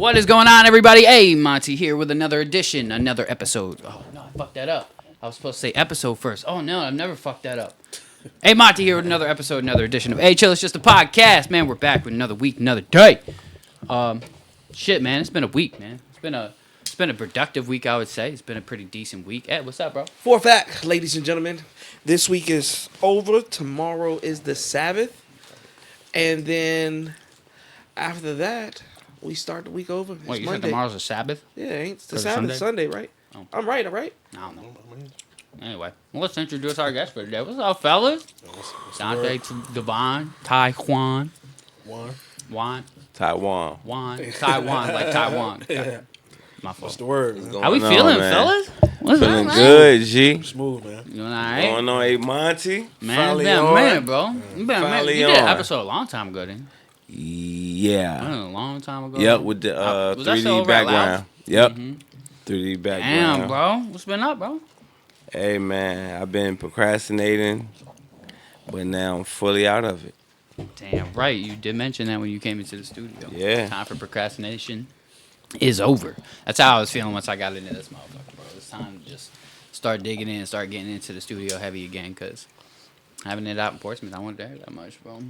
What is going on, everybody? Hey, Monty here with another edition, another episode. Oh, no, I fucked that up. I was supposed to say episode first. Oh, no, I've never fucked that up. Hey, Monty here with another episode, another edition of Hey Chill, it's just a podcast. Man, we're back with another week, another day. Shit, man, it's been a week, man. It's been a productive week, I would say. It's been a pretty decent week. Ed, what's up, bro? For a fact, ladies and gentlemen, this week is over. Tomorrow is the Sabbath. And then after that, we start the week over. It's Wait, you Monday. said tomorrow's a Sabbath? Yeah, it's the Or Sabbath, Sunday? Sunday, right? Oh. I'm right? I don't know. Anyway, well, let's introduce our guest for today. What's up, fellas? Donte Devon Tai Juan. Juan. Taiwan. Taiwan, like Taiwan. Yeah. My fault. What's the word, man? How we Going feeling, on, man? fellas? What's Feeling up, good, G. Smooth, man. You doing all right? Going on, Monty. Man, Finally it's been a on. minute, bro. You been a minute. Finally You did an on. episode a long time ago, didn't you? Yeah. A long time ago. Yep, with the Was that still 3D over at background. Yep. 3D background. Damn, bro. What's been up, bro? Hey, man, I've been procrastinating, but now I'm fully out of it. Damn, right. You did mention that when you came into the studio. Yeah. Time for procrastination is over. That's how I was feeling once I got into this motherfucker, bro. It's time to just start digging in, start getting into the studio heavy again, because having it out in Portsmouth, I wasn't there that much, bro.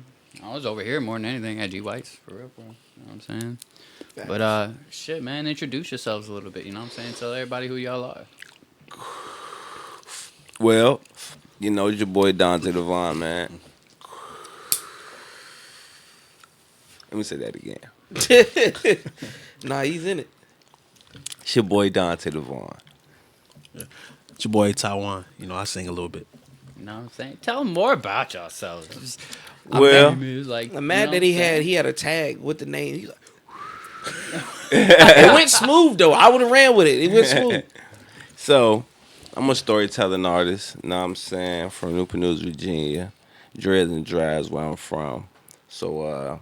I was over here more than anything at G White's, for real, bro. You know what I'm saying? But, shit, man, introduce yourselves a little bit, you know what I'm saying? Tell everybody who y'all are. Well, you know, it's your boy Donte Devon, man. Let me say that again. Nah, he's in it. It's your boy Donte Devon. It's your boy Taiwan. You know, I sing a little bit. You know what I'm saying? Tell them more about yourselves. Just, Well, like, I'm mad you that know what I'm he had a tag with the name. He's like, it went smooth, though. I would have ran with it. It went smooth. So, I'm a storytelling artist, you know what I'm saying, from Newport News, Virginia. Dreads and Drives, where I'm from. So,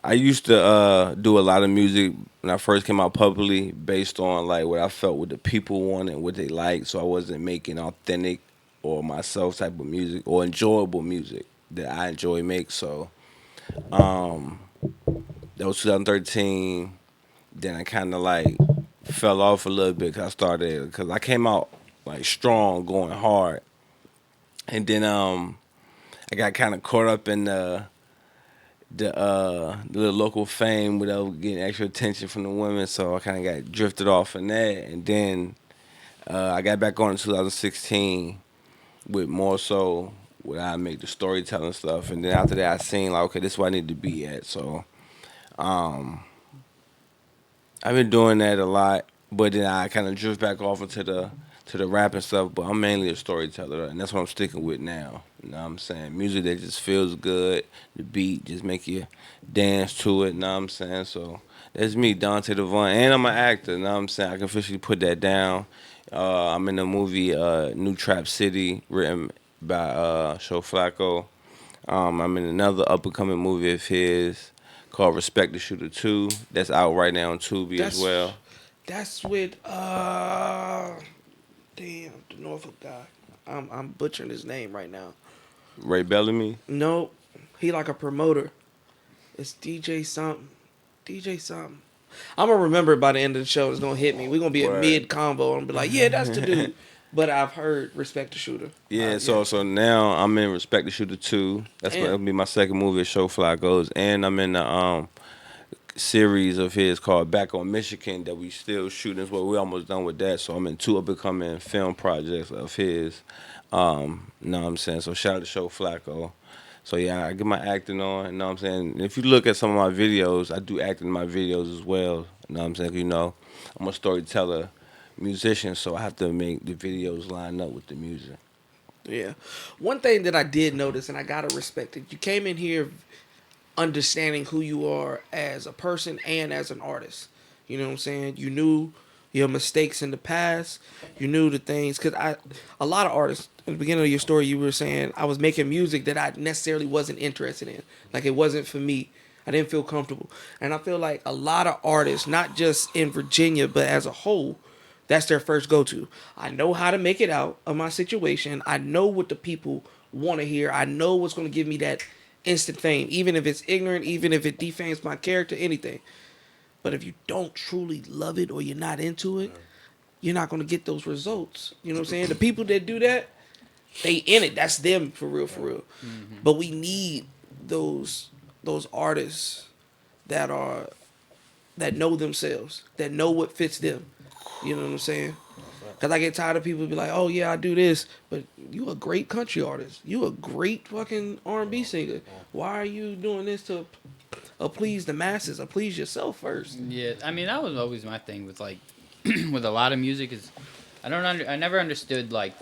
I used to do a lot of music when I first came out publicly based on, like, what I felt what the people wanted, what they liked, so I wasn't making authentic or myself type of music or enjoyable music that I enjoy make. So, that was 2013. Then I kind of, like, fell off a little bit because I came out, like, strong, going hard. And then I got kind of caught up in the local fame without getting extra attention from the women, so I kind of got drifted off in that. And then I got back on in 2016 with more so where I make the storytelling stuff. And then after that, I seen like, okay, this is where I need to be at. So I've been doing that a lot, but then I kind of drift back off into the rap and stuff. But I'm mainly a storyteller, and that's what I'm sticking with now. You know what I'm saying? Music that just feels good, the beat just make you dance to it, you know what I'm saying? So that's me, Donte Devon, and I'm an actor, you know what I'm saying? I can officially put that down. I'm in the movie New Trap City, written by Show Flacco. I'm in another up-and-coming movie of his called Respect the Shooter 2. That's out right now on Tubi as well. That's with, damn, the Norfolk guy. I'm butchering his name right now. Ray Bellamy? No, he like a promoter. It's DJ something. I'm going to remember it by the end of the show. It's going to hit me. We're going to be at mid-combo and be like, yeah, that's the dude. But I've heard Respect the Shooter. Yeah, so now I'm in Respect the Shooter 2. That's going to be my second movie at Show Flacco's. And I'm in the series of his called Back on Michigan that we still shooting as well. We're almost done with that. So I'm in two up-and-coming film projects of his. You know what I'm saying? So shout out to Show Flacco. So yeah, I get my acting on, you know what I'm saying? If you look at some of my videos, I do acting in my videos as well. You know what I'm saying? You know, I'm a storyteller, musician, so I have to make the videos line up with the music. Yeah. One thing that I did notice, and I gotta respect it, you came in here understanding who you are as a person and as an artist. You know what I'm saying? You knew your mistakes in the past. You knew the things, because a lot of artists, in the beginning of your story, you were saying I was making music that I necessarily wasn't interested in. Like, it wasn't for me. I didn't feel comfortable. And I feel like a lot of artists, not just in Virginia, but as a whole, that's their first go-to. I know how to make it out of my situation. I know what the people want to hear. I know what's going to give me that instant fame, even if it's ignorant, even if it defames my character, anything. But if you don't truly love it or you're not into it, you're not gonna get those results. You know what I'm saying? The people that do that, they in it. That's them for real, for real. But we need those artists that know themselves, that know what fits them. You know what I'm saying? Cause I get tired of people be like, "Oh yeah, I do this," but you a great country artist. You a great fucking R&B singer. Why are you doing this to please the masses? Or please yourself first. Yeah, I mean that was always my thing with like with a lot of music is I never understood like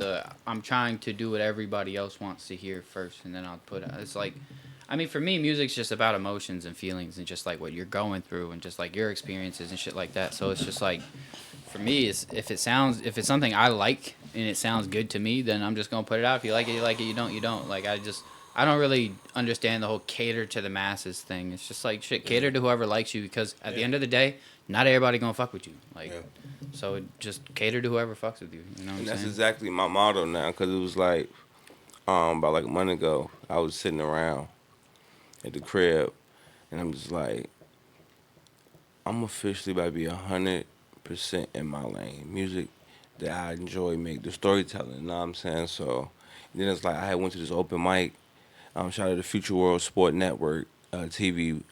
I'm trying to do what everybody else wants to hear first and then I'll put it. It's like I mean for me music's just about emotions and feelings and just like what you're going through and just like your experiences and shit like that. So it's just like for me it's if it's something I like and it sounds good to me, then I'm just gonna put it out. If you like it, you like it. You don't. Like I don't really understand the whole cater to the masses thing. It's just like shit, cater to whoever likes you because at the end of the day, not everybody gonna fuck with you. Like, so it just cater to whoever fucks with you. You know what I'm saying? That's exactly my motto now, because it was like, about like a month ago, I was sitting around at the crib, and I'm just like, I'm officially about to be 100% in my lane. Music that I enjoy, make the storytelling. You know what I'm saying? So then it's like I had went to this open mic. Shout out to Future World Sport Network, TV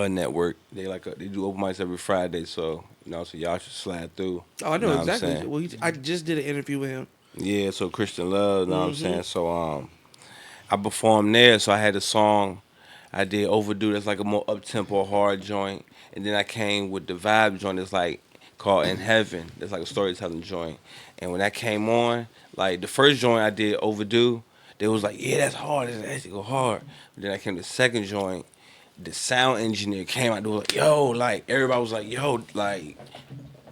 network. They do open mics every Friday, so so y'all should slide through. Oh, I know What I'm exactly. saying? Well, I just did an interview with him. Yeah, so Christian Love, know what I'm saying? So I performed there, so I had a song I did Overdue, that's like a more up tempo hard joint. And then I came with the vibe joint that's like called In Heaven. That's like a storytelling joint. And when that came on, like the first joint I did Overdue, they was like, yeah, that's hard, that's actually go hard. But then I came to the second joint, the sound engineer came out, they was like, yo, like everybody was like, yo, like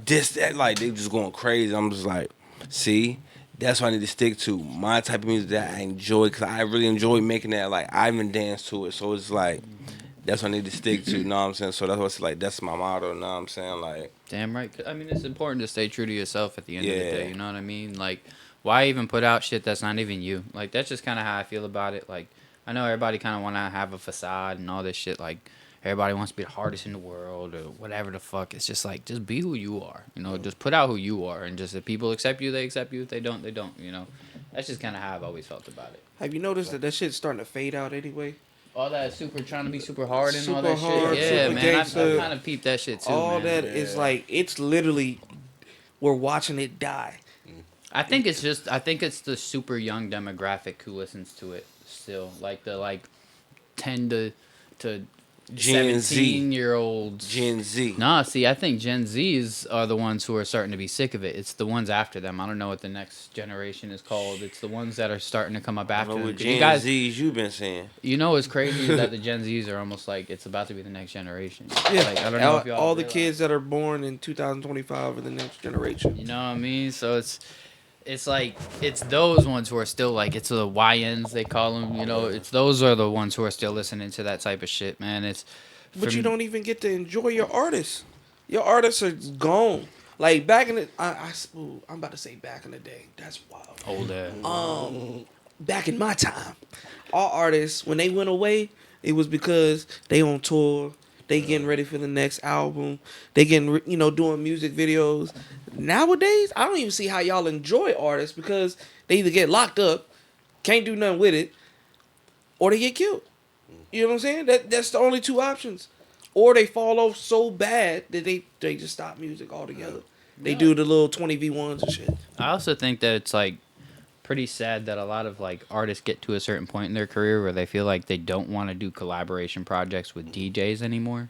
this, that, like they just going crazy. I'm just like, see, that's what I need to stick to. My type of music that I enjoy, because I really enjoy making that. Like, I even dance to it. So it's like, that's what I need to stick to, you know what I'm saying? So that's what's like, that's my motto, you know what I'm saying? Like, damn right. I mean, it's important to stay true to yourself at the end of the day. You know what I mean? Like, why even put out shit that's not even you? Like, that's just kind of how I feel about it. Like, I know everybody kind of want to have a facade and all this shit. Like, everybody wants to be the hardest in the world or whatever the fuck. It's just like, just be who you are. You know, just put out who you are. And just if people accept you, they accept you. If they don't, they don't. You know, that's just kind of how I've always felt about it. Have you noticed that shit's starting to fade out anyway? All that super trying to be super hard and all Super that hard, shit. Yeah, super man. I gangsta. kind of peeped that shit too. All man. that is like, it's literally, we're watching it die. I think it's the super young demographic who listens to it still. Like the 10 to Gen Z. 17-year-olds. Gen Z. Nah, see, I think Gen Zs are the ones who are starting to be sick of it. It's the ones after them. I don't know what the next generation is called. It's the ones that are starting to come up I after don't know them. what You Gen guys, Zs you been saying. you know what's crazy is that the Gen Zs are almost like it's about to be the next generation. Yeah, Like, I don't know if y'all all the realize. kids that are born in 2025 are the next generation. You know what I mean? So it's like it's those ones who are still like it's the YNs they call them. You know, it's those are the ones who are still listening to that type of shit, man. It's But for you me- don't even get to enjoy your artists. Your artists are gone. Like back in the, I'm about to say back in the day. That's wild. older. Back in my time, all artists when they went away, it was because they on tour. They getting ready for the next album. They getting doing music videos. Nowadays, I don't even see how y'all enjoy artists because they either get locked up, can't do nothing with it, or they get killed. You know what I'm saying? That's the only two options. Or they fall off so bad that they just stop music altogether. They do the little 20v1s and shit. I also think that it's like pretty sad that a lot of like artists get to a certain point in their career where they feel like they don't want to do collaboration projects with DJs anymore.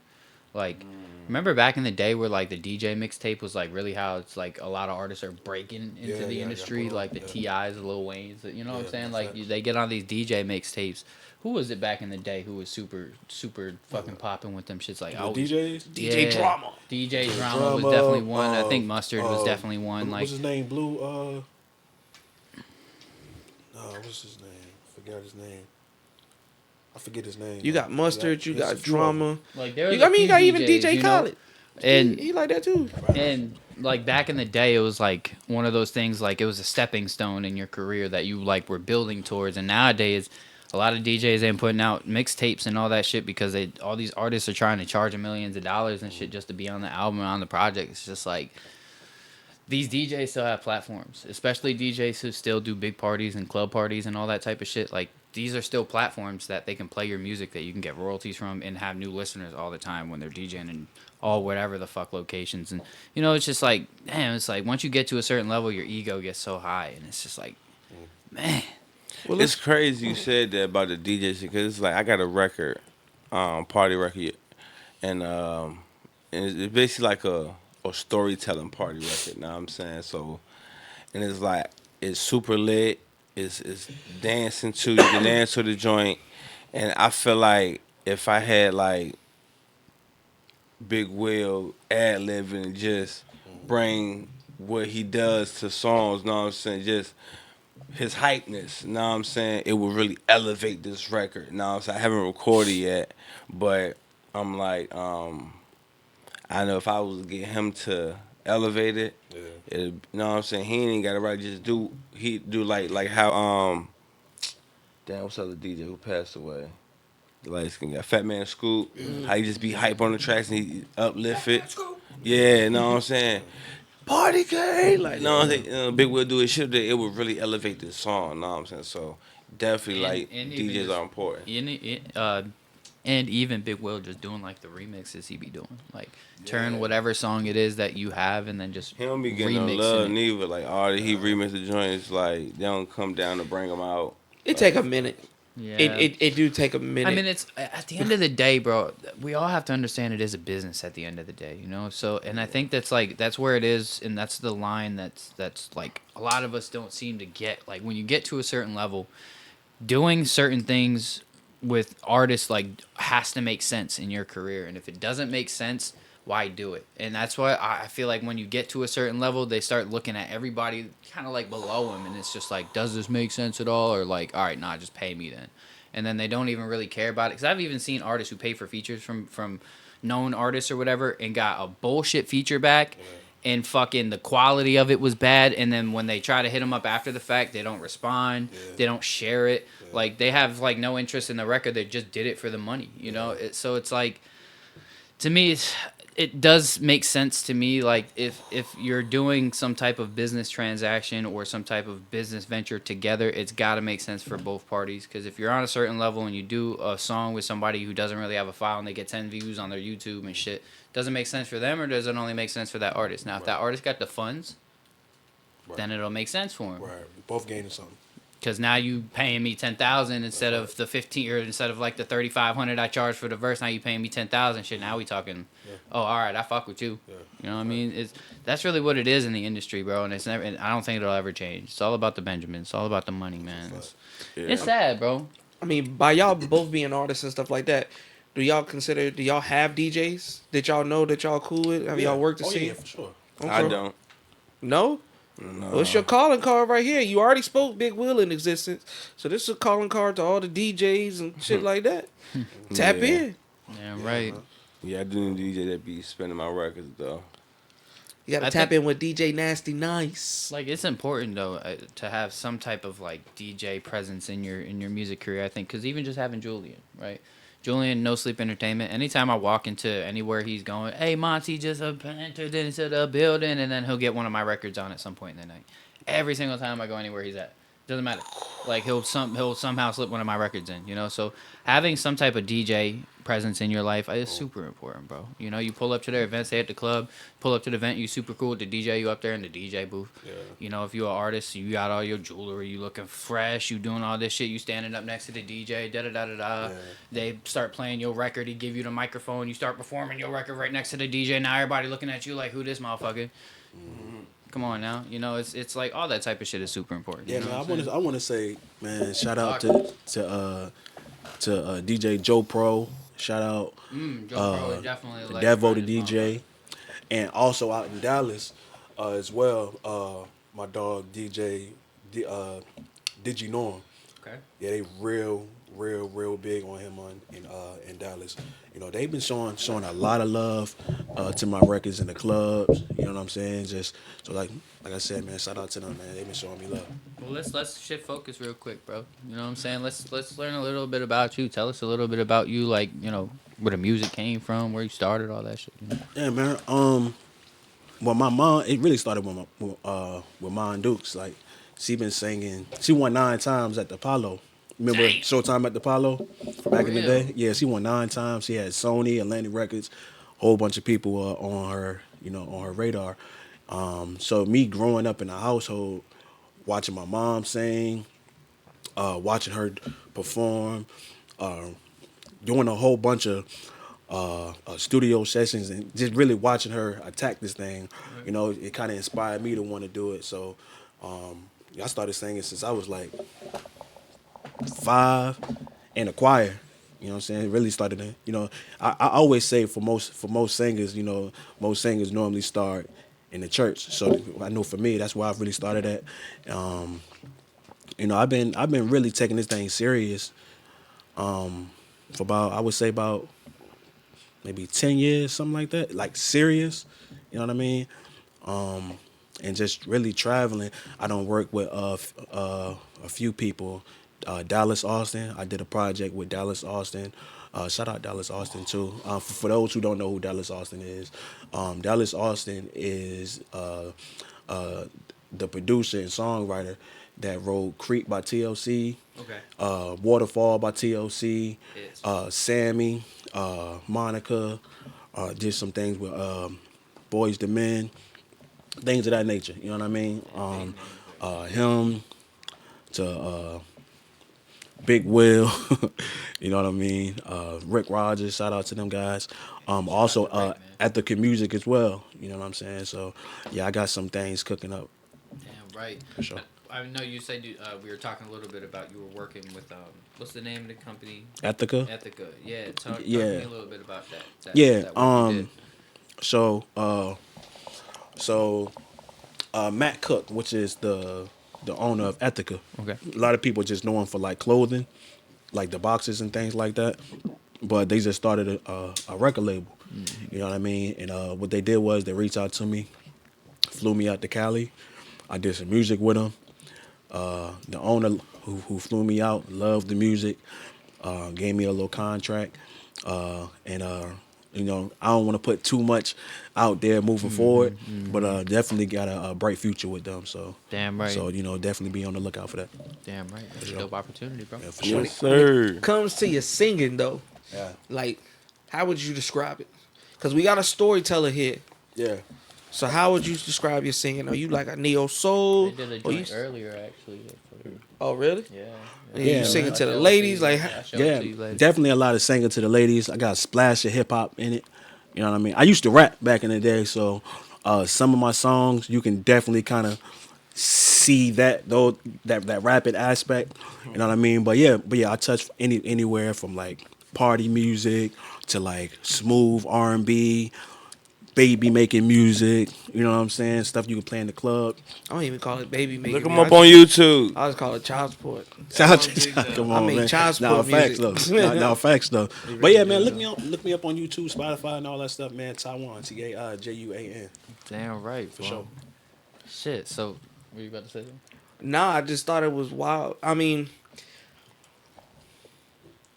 Like, remember back in the day where like the DJ mixtape was like really how it's like a lot of artists are breaking into the industry, like the T.I.'s, the Lil Wayne's, you know what I'm saying? Like they get on these DJ mixtapes. Who was it back in the day who was super fucking popping with them shits? Like DJs? DJ Drama. DJ Drama was Drama, definitely one. I think Mustard was definitely one. Like what's his name? Blue. What's his name? Forgot his name. I forget his name. You got Mustard. You There's got a few of 'em. Drama. Like there was You got even DJ Khaled. And He like that too. And like back in the day, it was like one of those things. Like it was a stepping stone in your career that you like were building towards. And nowadays, A lot of DJs ain't putting out mixtapes and all that shit because all these artists are trying to charge millions of dollars and shit just to be on the album or on the project. It's just like these DJs still have platforms, especially DJs who still do big parties and club parties and all that type of shit. Like these are still platforms that they can play your music that you can get royalties from and have new listeners all the time when they're DJing in all whatever the fuck locations. And it's just like, damn, it's like once you get to a certain level, your ego gets so high, and it's just like, man. Well, it's crazy you said that about the DJ shit, because it's like I got a record, party record, and it's basically like a storytelling party record. Know what I'm saying? So, and it's like it's super lit. It's dancing to, you can dance to the joint, and I feel like if I had like Big Will ad libbing and just bring what he does to songs, know what I'm saying? Just his hypeness, know what I'm saying? It would really elevate this record. Know what I'm saying? I haven't recorded yet, but I'm like, I know if I was to get him to elevate it, you know what I'm saying? He ain't got to right just do like how damn, what's the other DJ who passed away? The light skin guy, Fat Man Scoop. How he just be hype on the tracks and he uplift it. Yeah, know what I'm saying? Party game, like no, I think Big Will do his shit. It would really elevate this song. Know what I'm saying? So definitely, And DJs are important. And even Big Will just doing like the remixes he be doing, like turn whatever song it is that you have and then just He don't be getting no love neither. Like he remix the joints, like they don't come down to bring them out. It take a minute. Yeah, it do take a minute. I mean, it's at the end of the day, bro. We all have to understand it is a business at the end of the day, So, and I think that's where it is, and that's the line that's like a lot of us don't seem to get. Like when you get to a certain level, doing certain things with artists like has to make sense in your career, and if it doesn't make sense, why do it? And that's why I feel like when you get to a certain level, they start looking at everybody kind of like below them, and it's just like, does this make sense at all? Or like, all right, nah, just pay me then. And then they don't even really care about it. Because I've even seen artists who pay for features from known artists or whatever and got a bullshit feature back, and fucking the quality of it was bad. And then when they try to hit them up after the fact, they don't respond. They don't share it. Like they have like no interest in the record. They just did it for the money, So it's like, to me, it does make sense to me, like if you're doing some type of business transaction or some type of business venture together, it's got to make sense for both parties. Because if you're on a certain level and you do a song with somebody who doesn't really have a file and they get 10 views on their YouTube and shit, does it make sense for them or does it only make sense for that artist? Now, if that artist got the funds, then it'll make sense for him. Right, both gaining something. Because now you paying me 10,000 instead of the 15, or instead of like the 3,500 I charged for the verse. Now you paying me 10,000. Shit. Now we talking. Oh, all right. I fuck with you. You know what I mean? That's really what it is in the industry, bro. And it's never. And I don't think it'll ever change. It's all about the Benjamins. It's all about the money, man. It's sad, bro. I mean, by y'all both being artists and stuff like that, do y'all have DJs that y'all know that y'all cool with? Have y'all worked to see? Yeah, for sure. Okay. I don't. No? No. Well, it's your calling card right here. You already spoke Big Will in existence. So this is a calling card to all the DJs and shit like that. Tap in. Yeah, right. Yeah, I do need a DJ that be spinning my records though. You gotta tap in with DJ Nasty Nice. Like it's important though to have some type of like DJ presence in your music career. I think because even just having Julian, right? Julian, No Sleep Entertainment. Anytime I walk into anywhere he's going, hey, Monty just entered into the building, and then he'll get one of my records on at some point in the night. Every single time I go anywhere he's at. Doesn't matter. Like he'll somehow slip one of my records in, So having some type of DJ presence in your life is super important, bro. You pull up to their events, they at the club, pull up to the event, you super cool with the DJ, you up there in the DJ booth. Yeah. If you're an artist, you got all your jewelry, you looking fresh, you doing all this shit, you standing up next to the DJ, da-da-da-da-da. Yeah. They start playing your record, he give you the microphone, you start performing your record right next to the DJ, now everybody looking at you like, who this motherfucker? Mm-hmm. Come on now, it's like all that type of shit is super important. Yeah, man. I want to say, man, shout out to DJ Joe Pro. Shout out Joe Pro is definitely like Devon Tai DJ, and also out in Dallas as well. My dog DJ Digi Norm. Okay. Yeah, they real real big on him in Dallas. You know, they've been showing a lot of love to my records in the clubs. You know what I'm saying? Just so like I said, man, shout out to them, man. They've been showing me love. Well, let's shift focus real quick, bro. You know what I'm saying? Let's learn a little bit about you. Tell us a little bit about you, like where the music came from, where you started, all that shit. Yeah, man. Well, my mom, it really started with Mom Dukes. Like, she been singing. She won 9 times at the Apollo. Remember Showtime at the Apollo back in the real? day? Yeah, she won 9 times. She had Sony, Atlantic Records, whole bunch of people on her, on her radar. So me growing up in a household, watching my mom sing, watching her perform, uh, doing a whole bunch of studio sessions and just really watching her attack this thing, it kind of inspired me to want to do it. So I started singing since I was like 5 in a choir. You know what I'm saying? It really started to, I always say for most singers, most singers normally start in the church. So I know for me, that's where I've really started at. I've been really taking this thing serious for about, I would say about maybe 10 years, something like that, like serious, you know what I mean? And just really traveling. I don't work with a few people. Dallas Austin, I did a project with Dallas Austin. Shout out Dallas Austin too. For those who don't know who Dallas Austin is, Dallas Austin is the producer and songwriter that wrote Creep by TLC, Okay. Waterfall by TLC, Yes. Sammy, Monica, did some things with Boys to Men, things of that nature. You know what I mean? Him to Big Will, you know what I mean? Rick Rogers, shout out to them guys. Also, to Rick, man. Ethica Music as well. You know what I'm saying? So, yeah, I got some things cooking up. Damn right. For sure. I know you said we were talking a little bit about you were working with what's the name of the company? Ethica? Ethica. Yeah. Talk to Yeah. me a little bit about that. Yeah. That work you did. So Matt Cook, which is the owner of Ethica. Okay. A lot of people just know him for like clothing, like the boxes and things like that. But they just started a record label. You know what I mean? And what they did was they reached out to me, flew me out to Cali. I did some music with them. The owner who flew me out loved the music, gave me a little contract, and I don't want to put too much out there moving forward, but definitely got a bright future with them. So Damn right. So definitely be on the lookout for that. Damn right. That's a dope opportunity, bro. Yeah, for sure. Yes, sir. Comes to your singing though, Yeah. like, how would you describe it? Because we got a storyteller here. Yeah. So how would you describe your singing? Are you like a neo soul? They did a Or you, joint earlier, actually. oh really? Yeah. Yeah, you singing I to the showed it ladies, you. like, I showed it Yeah, to you later. definitely a lot of singing to the ladies. I got a splash of hip hop in it. You know what I mean? I used to rap back in the day, so some of my songs you can definitely kind of see that rapid aspect. You know what I mean? But yeah, I touch anywhere from like party music to like smooth R&B, baby making music. You know what I'm saying? Stuff you can play in the club. I don't even call it baby making. Look him music. up on YouTube. I just call it child support. Come I on, mean, man. child Nah, support facts though. music. Nah, facts though. But yeah, man, look me up on YouTube, Spotify, and all that stuff, man. Taiwan, TaiJuan. Damn right. For sure. Shit. So, what you about to say? Nah, I just thought it was wild. I mean,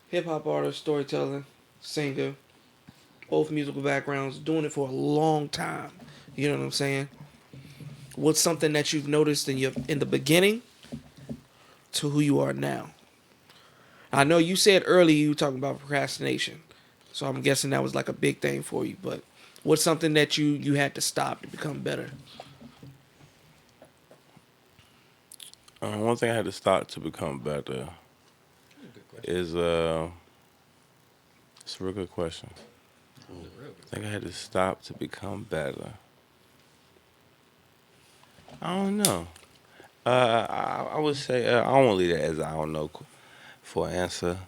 hip hop artist, storyteller, singer, both musical backgrounds, doing it for a long time. You know what I'm saying? What's something that you've noticed in the beginning to who you are now? I know you said earlier you were talking about procrastination, so I'm guessing that was like a big thing for you. But what's something that you had to stop to become better? One thing I had to start to become better is it's a real good question. I think I had to stop to become better. I don't know. I would say I don't want to leave that as I don't know for an answer.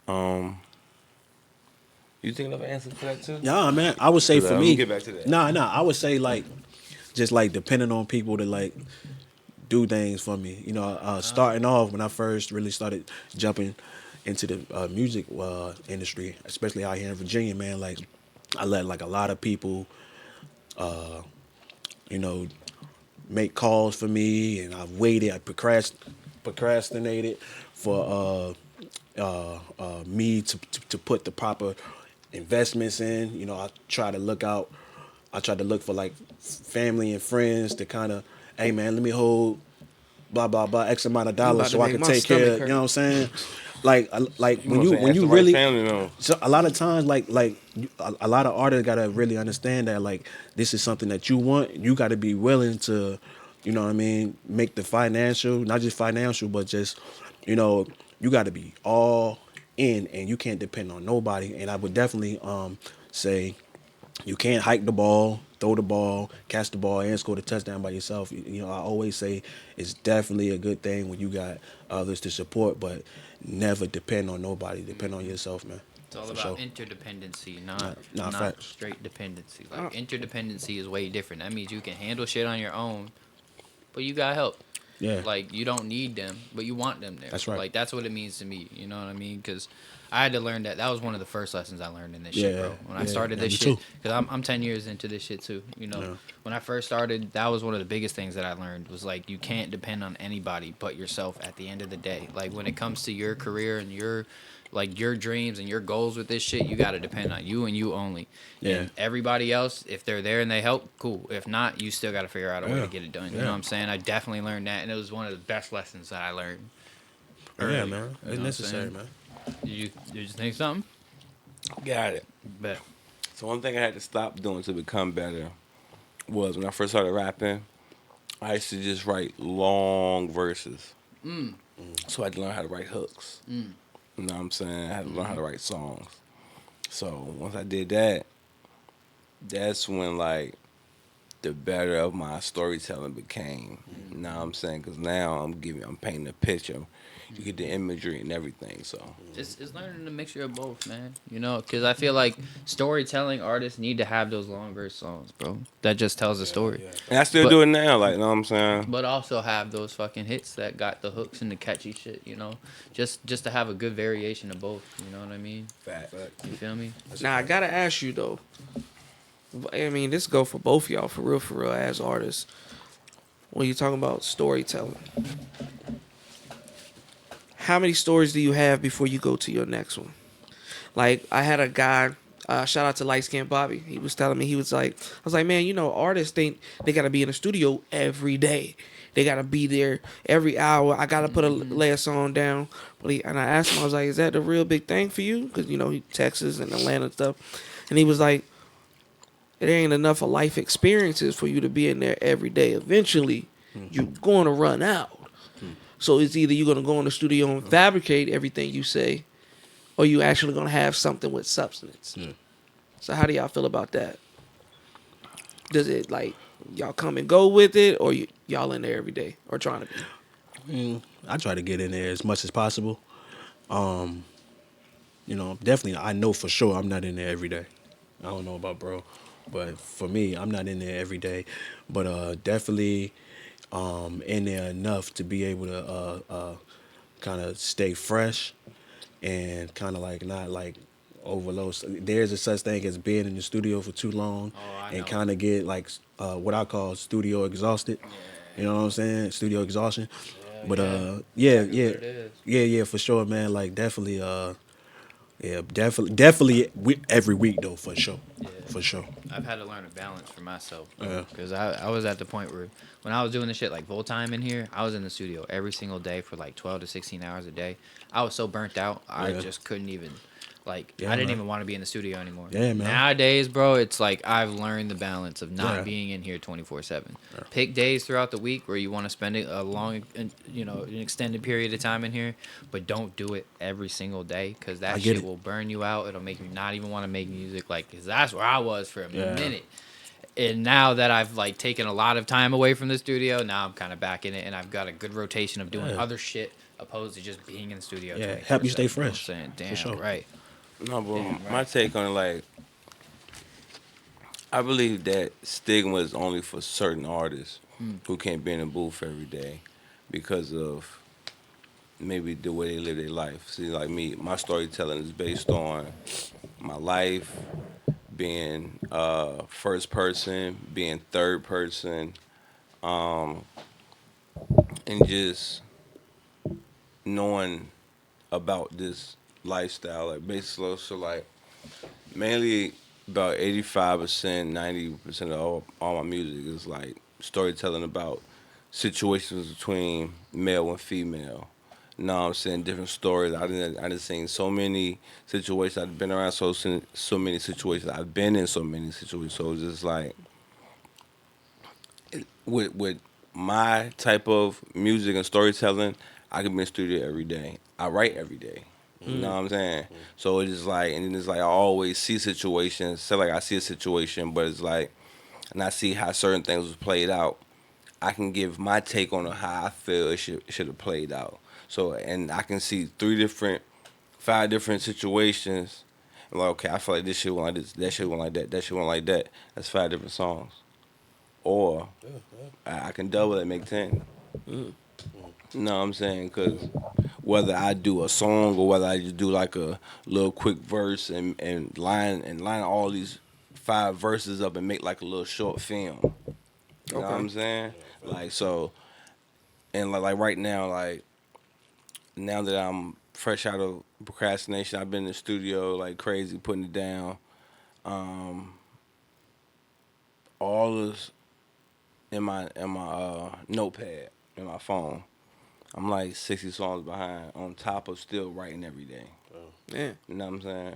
You think of an answer for that too? Yeah, man. I would say for Let me, get back to that. Nah. I would say like, just like depending on people to like do things for me. Starting off when I first really started jumping into the music industry, especially out here in Virginia, man, like I let like a lot of people, you know, make calls for me, and I waited, I procrastinated for me to put the proper investments in. You know, I try to look for like family and friends to kind of, hey man, let me hold blah blah blah X amount of You about dollars to so I make can my take care. stomach You hurt. know what I'm saying? Like You know what I'm saying? when Ask you the right really family members. so a lot of times a lot of artists gotta really understand that like this is something that you want. You gotta be willing to, you know what I mean, make the financial, not just financial, but just, you know, you gotta be all in, and you can't depend on nobody. And I would definitely say you can't hike the ball, throw the ball, catch the ball, and score the touchdown by yourself. You know, I always say it's definitely a good thing when you got others to support, but never depend on nobody. Depend on yourself, man. It's all For about sure. interdependency, Nah, not facts. straight dependency. Uh, Like interdependency is way different. That means you can handle shit on your own, but you got help. Yeah, Like you don't need them, but you want them there. That's right. Like that's what it means to me. You know what I mean? Because I had to learn that. That was one of the first lessons I learned in this shit, Yeah, bro. When I yeah, started yeah, this me shit, too. because I'm 10 years into this shit too. You know, Yeah. when I first started, that was one of the biggest things that I learned was like you can't depend on anybody but yourself at the end of the day. Like when it comes to your career and your dreams and your goals with this shit, you got to depend on you and you only. Yeah. And everybody else, if they're there and they help, cool. If not, you still got to figure out a way Yeah. to get it done. You Yeah. know what I'm saying? I definitely learned that, and it was one of the best lessons that I learned. Yeah, early. man. You know It's what I'm necessary, saying? man. You just think something? Got it. Bet. So one thing I had to stop doing to become better was when I first started rapping, I used to just write long verses. So I had to learn how to write hooks. You know what I'm saying? I had to learn how to write songs. So once I did that, that's when like the better of my storytelling became. You know what I'm saying? Because now I'm painting a picture. You get the imagery and everything. So It's learning the mixture of both, man. You know, because I feel like storytelling artists need to have those long verse songs, bro. That just tells a story. and I still But- do it now. Like you know what I'm saying? But also have those fucking hits that got the hooks and the catchy shit, you know? Just to have a good variation of both, you know what I mean? Fact. You feel me? Now I gotta ask you though. I mean, this go for both y'all for real, as artists. When you're talking about storytelling, how many stories do you have before you go to your next one? Like I had a guy. Shout out to Light Skin Bobby. He was telling me, he was like, I was like, man, you know, artists think they gotta be in the studio every day. They gotta be there every hour. I gotta put a lay a song down. And I asked him, I was like, is that the real big thing for you? Because you know, he Texas and Atlanta and stuff. And he was like, it ain't enough of life experiences for you to be in there every day. Eventually, you're going to run out. So it's either you're going to go in the studio and fabricate everything you say, or you actually going to have something with substance. So how do y'all feel about that? Does it like y'all come and go with it, or y'all in there every day, or trying to be? I try to get in there as much as possible. You know, definitely, I know for sure I'm not in there every day. I don't know about bro, but for me, I'm not in there every day. But definitely in there enough to be able to kind of stay fresh and kind of like not like overload. There's a such thing as being in the studio for too long I and know. kind of get like what I call studio exhausted. You know what I'm saying? Studio exhaustion. But yeah, for sure, man. Like definitely, definitely every week though, for sure, for sure. I've had to learn a balance for myself. Yeah. Because I was at the point where when I was doing this shit like full time in here, I was in the studio every single day for like 12 to 16 hours a day. I was so burnt out, I Yeah. just couldn't even, like, Yeah, I didn't man. even want to be in the studio anymore. Yeah, man. Nowadays, bro, it's like I've learned the balance of not Yeah. being in here 24/7. Pick days throughout the week where you want to spend a long, you know, an extended period of time in here, but don't do it every single day because that I get shit it. will burn you out. It'll make you not even want to make music, like, because that's where I was for a Yeah. minute. And now that I've like taken a lot of time away from the studio, now I'm kind of back in it, and I've got a good rotation of doing Yeah. other shit opposed to just being in the studio. Yeah, help you stay 24/7, you know what I'm fresh. saying? For Damn, sure. right. No, but Damn, my right. take on it, like, I believe that stigma is only for certain artists who can't be in the booth every day because of maybe the way they live their life. See, like me, my storytelling is based on my life, being first person, being third person, um, and just knowing about this lifestyle. Like basically, so like mainly about 85%, 90% of all my music is like storytelling about situations between male and female. You know what I'm saying? Different stories. I done seen so many situations. I've been around so many situations. I've been in so many situations. So it's just like with my type of music and storytelling, I can be in the studio every day. I write every day. You know what I'm saying? So it's just like, and then it's like I always see situations. So like I see a situation, but it's like, and I see how certain things was played out. I can give my take on how I feel it should have played out. So and I can see five different situations. I'm like, okay, I feel like this shit went like this, that shit went like that, that shit went like that. That's five different songs. Or I can double it, make 10. You know what I'm saying? Because whether I do a song or whether I just do like a little quick verse and line all these five verses up and make like a little short film. You know what I'm Okay. saying? Like so, and like right now, like now that I'm fresh out of procrastination, I've been in the studio like crazy putting it down. Um, all is in my notepad in my phone. I'm like 60 songs behind on top of still writing every day. Yeah. You know what I'm saying?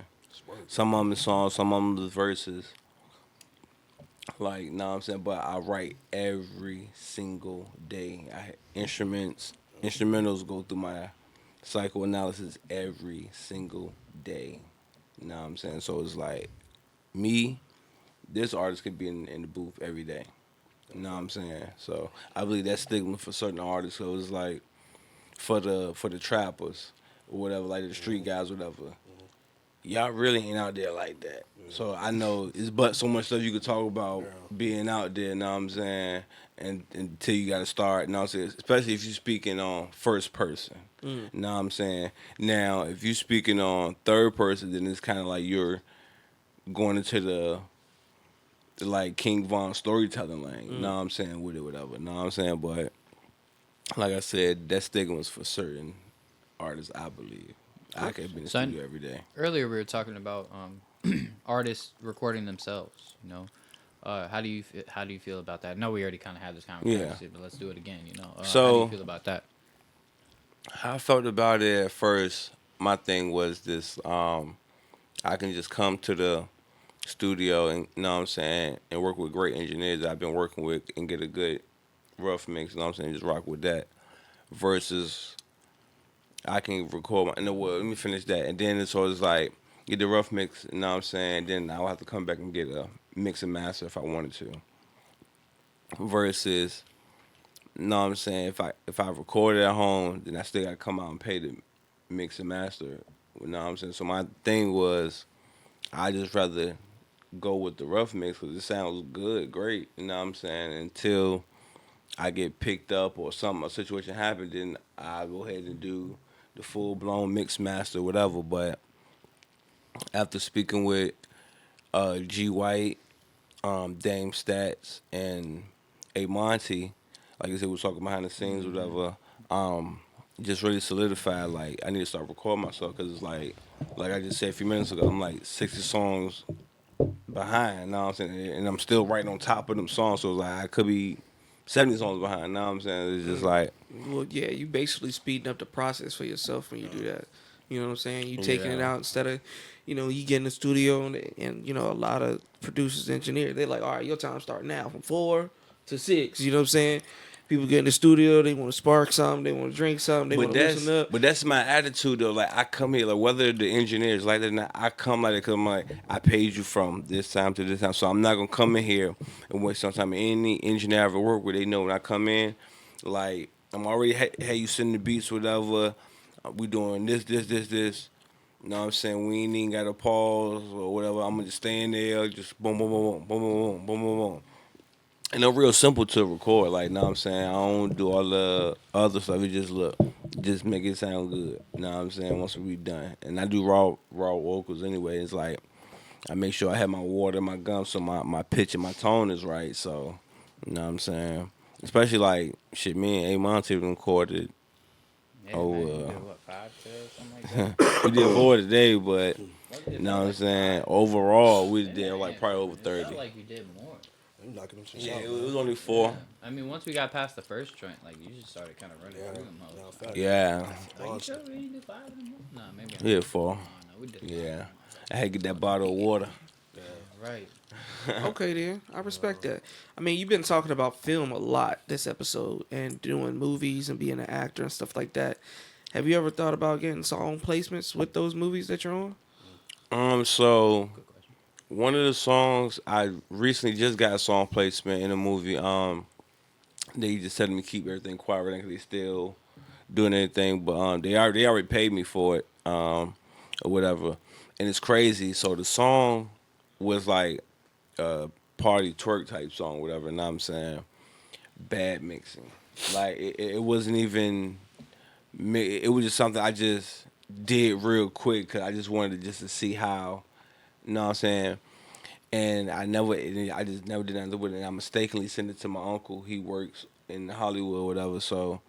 Some of them is songs, some of them is verses. Like, you know what I'm saying? But I write every single day. Instrumentals go through my psychoanalysis every single day. You know what I'm saying? So it's like me, this artist could be in the booth every day. You know what I'm saying? So I believe that's stigma for certain artists. So it's like for the trappers or whatever, like the street guys, whatever. Y'all really ain't out there like that. So I know it's but so much stuff you could talk about being out there, know what I'm saying? And until you gotta start, know what I'm saying? Especially if you're speaking on first person. Know what I'm saying? Now, if you're speaking on third person, then it's kinda like you're going into the like King Von storytelling lane. Know what I'm saying? With it, whatever. Know what I'm saying? But like I said, that stigma was for certain artists, I believe. I could be in the Son, studio every day. earlier we were talking about artists recording themselves. How do you feel about that? I know we already kind of had this conversation, Yeah. but let's do it again. How do you So feel about that? how I felt about it at first, my thing was this, I can just come to the studio and you know what I'm saying and work with great engineers that I've been working with and get a good rough mix, you know what I'm saying, just rock with that. Versus I can record my no well, let me finish that. And then it's always like get the rough mix, you know what I'm saying, then I'll have to come back and get a mix and master if I wanted to. Versus you know what I'm saying, if I record it at home, then I still gotta come out and pay the mix and master. You know what I'm saying? So my thing was I just rather go with the rough mix because it sounds good, great. You know what I'm saying? Until I get picked up or a situation happens, then I go ahead and do the full blown mix master, whatever. But after speaking with G White, Dame Stats, and A Monty, like I said, we was talking behind the scenes, whatever. Um, just really solidified. Like I need to start recording myself because it's like I just said a few minutes ago, I'm like 60 songs behind. You know what I'm saying? And I'm still right on top of them songs. So it's like I could be 70 songs behind. You know what I'm saying? It's just like Well, yeah, you basically speeding up the process for yourself when you do that. You know what I'm saying? You taking it yeah. out instead of, you get in the studio and a lot of producers, engineers, they're like, all right, your time start now from 4 to 6. You know what I'm saying? People get in the studio, they want to spark something, they want to drink something, they But want to loosen that's up. but that's my attitude though. Like I come here, like whether the engineers like that or not, I come like that because I'm like I paid you from this time to this time, so I'm not gonna come in here and waste some time. Any engineer I ever work with, they know when I come in, like I'm already hey you send the beats whatever. We doing this. You know what I'm saying? We ain't even got to pause or whatever. I'm gonna just stay in there, just boom, boom, boom, boom, boom, boom, boom, boom, boom, boom. And they're real simple to record. Like, know what I'm saying? I don't do all the other stuff. It just look, just make it sound good. You know what I'm saying? Once we done, and I do raw vocals anyway. It's like I make sure I have my water in my gums so my pitch and my tone is right. So you know what I'm saying? Especially like shit, me and A Monte recorded. Yeah, Oh, man, you did what, 5 today, something like that? we did 4 today, but What, you it know felt what I'm like saying? 5. Overall, we Yeah, did like probably over it 30. felt like you did more. You knocking them shit Yeah, out, it man. was only 4. Yeah. I mean, once we got past the first joint, like, you just started kind of running Yeah, through them no, hoes. facts. Yeah, Are you sure we didn't do 5 anymore? No, maybe I yeah, 4. No, we did 5 Yeah, anymore. I had to get that bottle of water. Right. Okay, then I respect that. I mean, you've been talking about film a lot this episode and doing movies and being an actor and stuff like that. Have you ever thought about getting song placements with those movies that you're on? So Good question. one of the songs I recently just got a song placement in a movie. They just telling me keep everything quiet right now 'cause they still doing anything, but they already paid me for it, or whatever, and it's crazy. So the song was like a party twerk type song, whatever. And I'm saying bad mixing, like it wasn't even. It was just something I just did real quick because I just wanted to see how. You know what I'm saying? And I just never did nothing with it. And I mistakenly sent it to my uncle. He works in Hollywood or whatever. So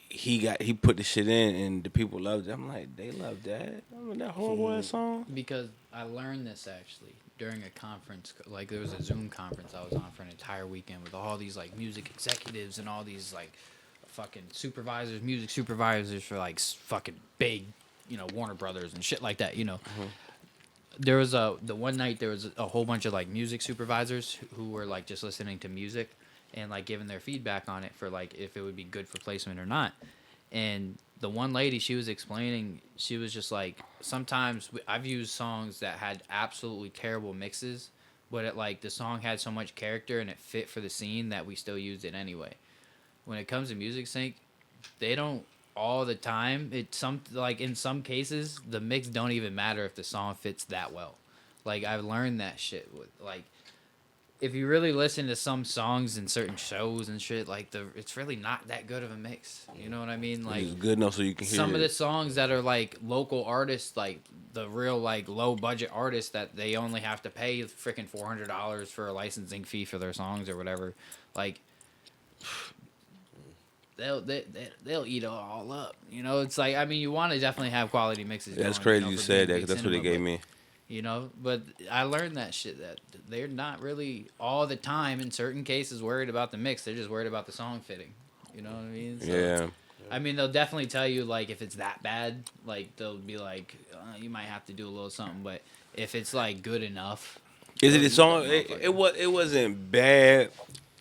he put the shit in, and the people loved it. I'm like, they love that. I mean, that horrible ass song. Because I learned this actually during a conference. Like, there was a Zoom conference I was on for an entire weekend with all these, like, music executives and all these, like, fucking supervisors, music supervisors for, like, fucking big, Warner Brothers and shit like that. There was the one night there was a whole bunch of, like, music supervisors who were, like, just listening to music and, like, giving their feedback on it for, like, if it would be good for placement or not. And the one lady, she was explaining, she was just like, sometimes I've used songs that had absolutely terrible mixes, but the song had so much character and it fit for the scene that we still used it anyway. When it comes to music sync, they don't all the time. In some cases, the mix don't even matter if the song fits that well. Like, I've learned that shit with, like, if you really listen to some songs in certain shows and shit, like, it's really not that good of a mix. You know what I mean? Like, It's good enough so you can hear some it. of the songs that are, like, local artists, like the real, like, low budget artists that they only have to pay freaking $400 for a licensing fee for their songs or whatever, like, they'll eat it all up. It's like, I mean, you want to definitely have quality mixes. That's going, crazy you for said that being 'cause big that's what they cinema, gave me. but I learned that shit, that they're not really all the time in certain cases worried about the mix. They're just worried about the song fitting. You know what I mean? So, Yeah. I mean, they'll definitely tell you, like, if it's that bad, like, they'll be like, you might have to do a little something. But if it's, like, good enough. Is it they'll a use song? that motherfucker. It wasn't bad,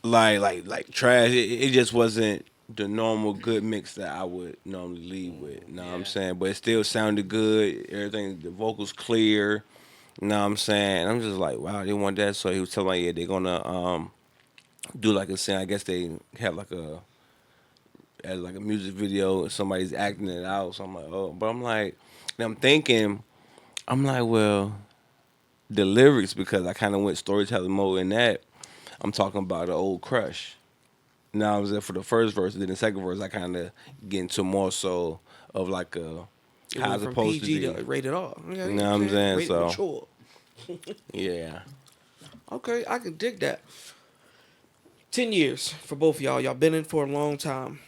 like trash. It just wasn't the normal good mix that I would normally lead with. You know what I'm Yeah. saying? But it still sounded good. Everything, the vocals clear. You know what I'm saying? I'm just like, wow, they want that. So he was telling me, yeah, they're gonna do like a scene. I guess they have like a music video and somebody's acting it out. So I'm like, oh, but I'm like, and I'm like, well, the lyrics, because I kind of went storytelling mode in that. I'm talking about an old crush. Now I was there for the first verse, and then the second verse I kind of get into more so of like a It how went it's from supposed PG to to be. rated R. Okay, You know what I'm saying? Rated So- mature. Yeah. Okay, I can dig that. 10 years for both of y'all. Y'all been in for a long time.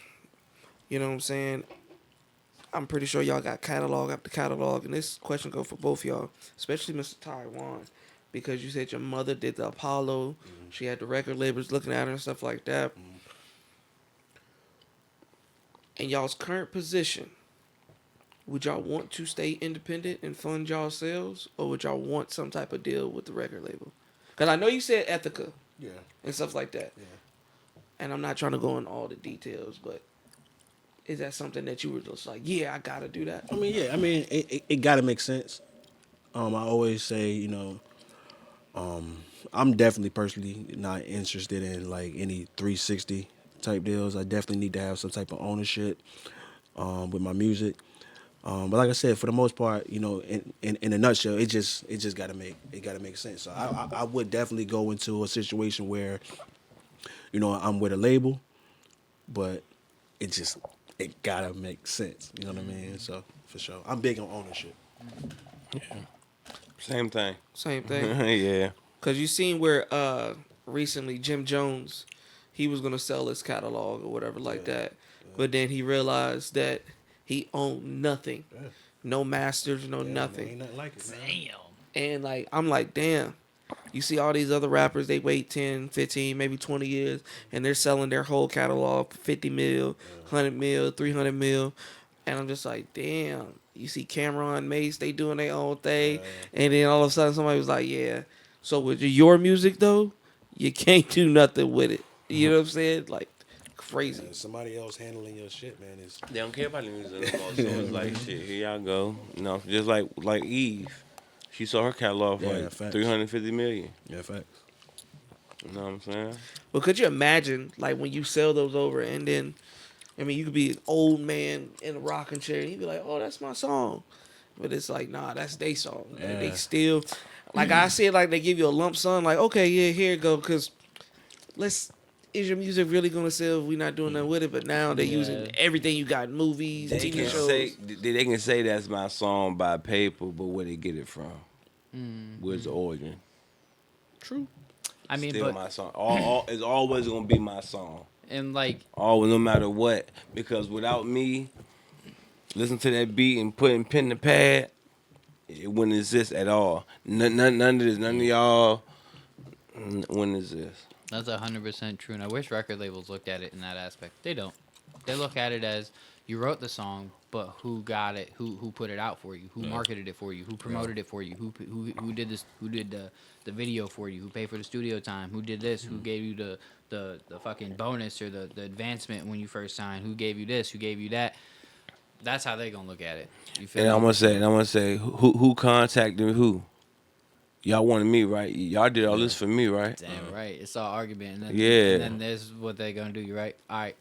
You know what I'm saying? I'm pretty sure y'all got catalog after catalog, and this question go for both y'all, especially Mr. Taiwan, because you said your mother did the Apollo. She had the record labels looking at her and stuff like that. In y'all's current position, would y'all want to stay independent and fund y'all sales, or would y'all want some type of deal with the record label? Because I know you said Ethica Yeah. and stuff like that. Yeah. And I'm not trying to go in all the details, but is that something that you were just like, yeah, I gotta do that? I mean, yeah. I mean, it got to make sense. I always say, I'm definitely personally not interested in like any 360 type deals. I definitely need to have some type of ownership with my music. But like I said, for the most part, in a nutshell, it just gotta make sense. So I would definitely go into a situation where, I'm with a label, but it just it gotta make sense. You know what I mean? So for sure, I'm big on ownership. Same thing. Same thing. Yeah. Cause you seen where recently Jim Jones, he was gonna sell his catalog or whatever like that, but then he realized that he owned nothing, Yeah. no masters, no Man, nothing. ain't nothing like it, man. Damn. And like I'm like, damn. You see all these other rappers, they wait 10, 15, maybe 20 years, and they're selling their whole catalog for 50 mil, 100 mil, 300 mil. And I'm just like, damn. You see Cameron, Mace, they doing their own thing. And then all of a sudden somebody was like, yeah. So with your music, though, you can't do nothing with it. You know what I'm saying? Like, crazy. Somebody else handling your shit, man, is They don't care about the music anymore. So it's like, shit, here y'all go. You know, just like Eve. She sold her catalog for Yeah, like facts. 350 million. yeah, facts. You know what I'm saying? But could you imagine, like, when you sell those over and then, I mean, you could be an old man in a rocking chair and you'd be like, oh, that's my song. But it's like, nah, that's their song. Like, Yeah. they still, like I said, like they give you a lump sum, like, okay, yeah, here it go, because is your music really going to sell if we're not doing nothing with it? But now they're using everything you got, movies, They TV can shows. they can say that's my song by paper, but where they get it from? Where's the origin? True. I mean, Still but my song. All it's always gonna be my song. and like Always, no matter what. Because without me listening to that beat and putting pen to pad, it wouldn't exist at all. None of this, none of y'all wouldn't exist. that's 100% true. And I wish record labels looked at it in that aspect. They don't. They look at it as you wrote the song, but who got it? Who put it out for you? Who marketed it for you? Who promoted it for you? Who did this? Who did the video for you? Who paid for the studio time? Who did this? Who gave you the fucking bonus or the advancement when you first signed? Who gave you this? Who gave you that? That's how they gonna look at it. You feel And me? I'm gonna say, who contacted who? Y'all wanted me, right? Y'all did all this for me, right? Damn right. It's all argument. And then, Yeah. And then there's what they're gonna do. You right? All right.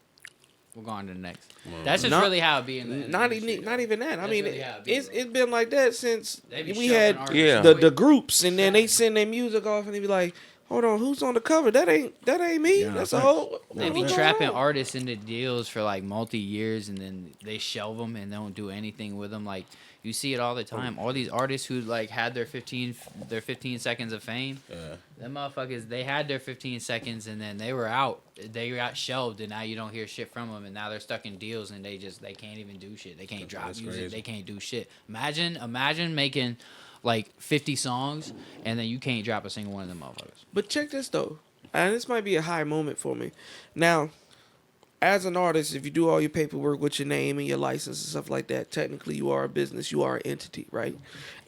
We're going to the next. That's just Not- really how it be in the Not industry, even, though. not even that. I That's mean, really how it be, it's bro. been like that since They be we shoving had artists Yeah. the away. groups, and then they send their music off, and they be like, "Hold on, who's on the cover? That ain't me. Yeah, That's a thanks. whole." They be what's trapping going on?" artists into deals for like multi years, and then they shelve them and don't do anything with them. Like you see it all the time. All these artists who like had their 15 seconds of fame. Yeah. Them motherfuckers, they had their 15 seconds and then they were out. They got shelved, and now you don't hear shit from them. And now they're stuck in deals, and they can't even do shit. They can't drop That's music. crazy. They can't do shit. Imagine making like 50 songs, and then you can't drop a single one of them motherfuckers. But check this though, and this might be a high moment for me. Now, as an artist, if you do all your paperwork with your name and your license and stuff like that, technically you are a business, you are an entity, right?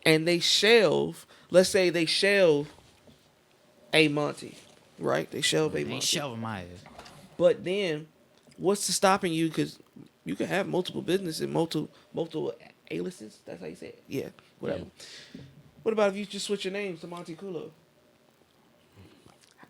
And they shelve, let's say they shelve A Monty, right? They shelve A Ain't Monty. shelving my ass. But then, what's stopping you? Because you can have multiple businesses, multiple aliases. That's how you say it. Yeah, whatever. What about if you just switch your name to Monte Culo?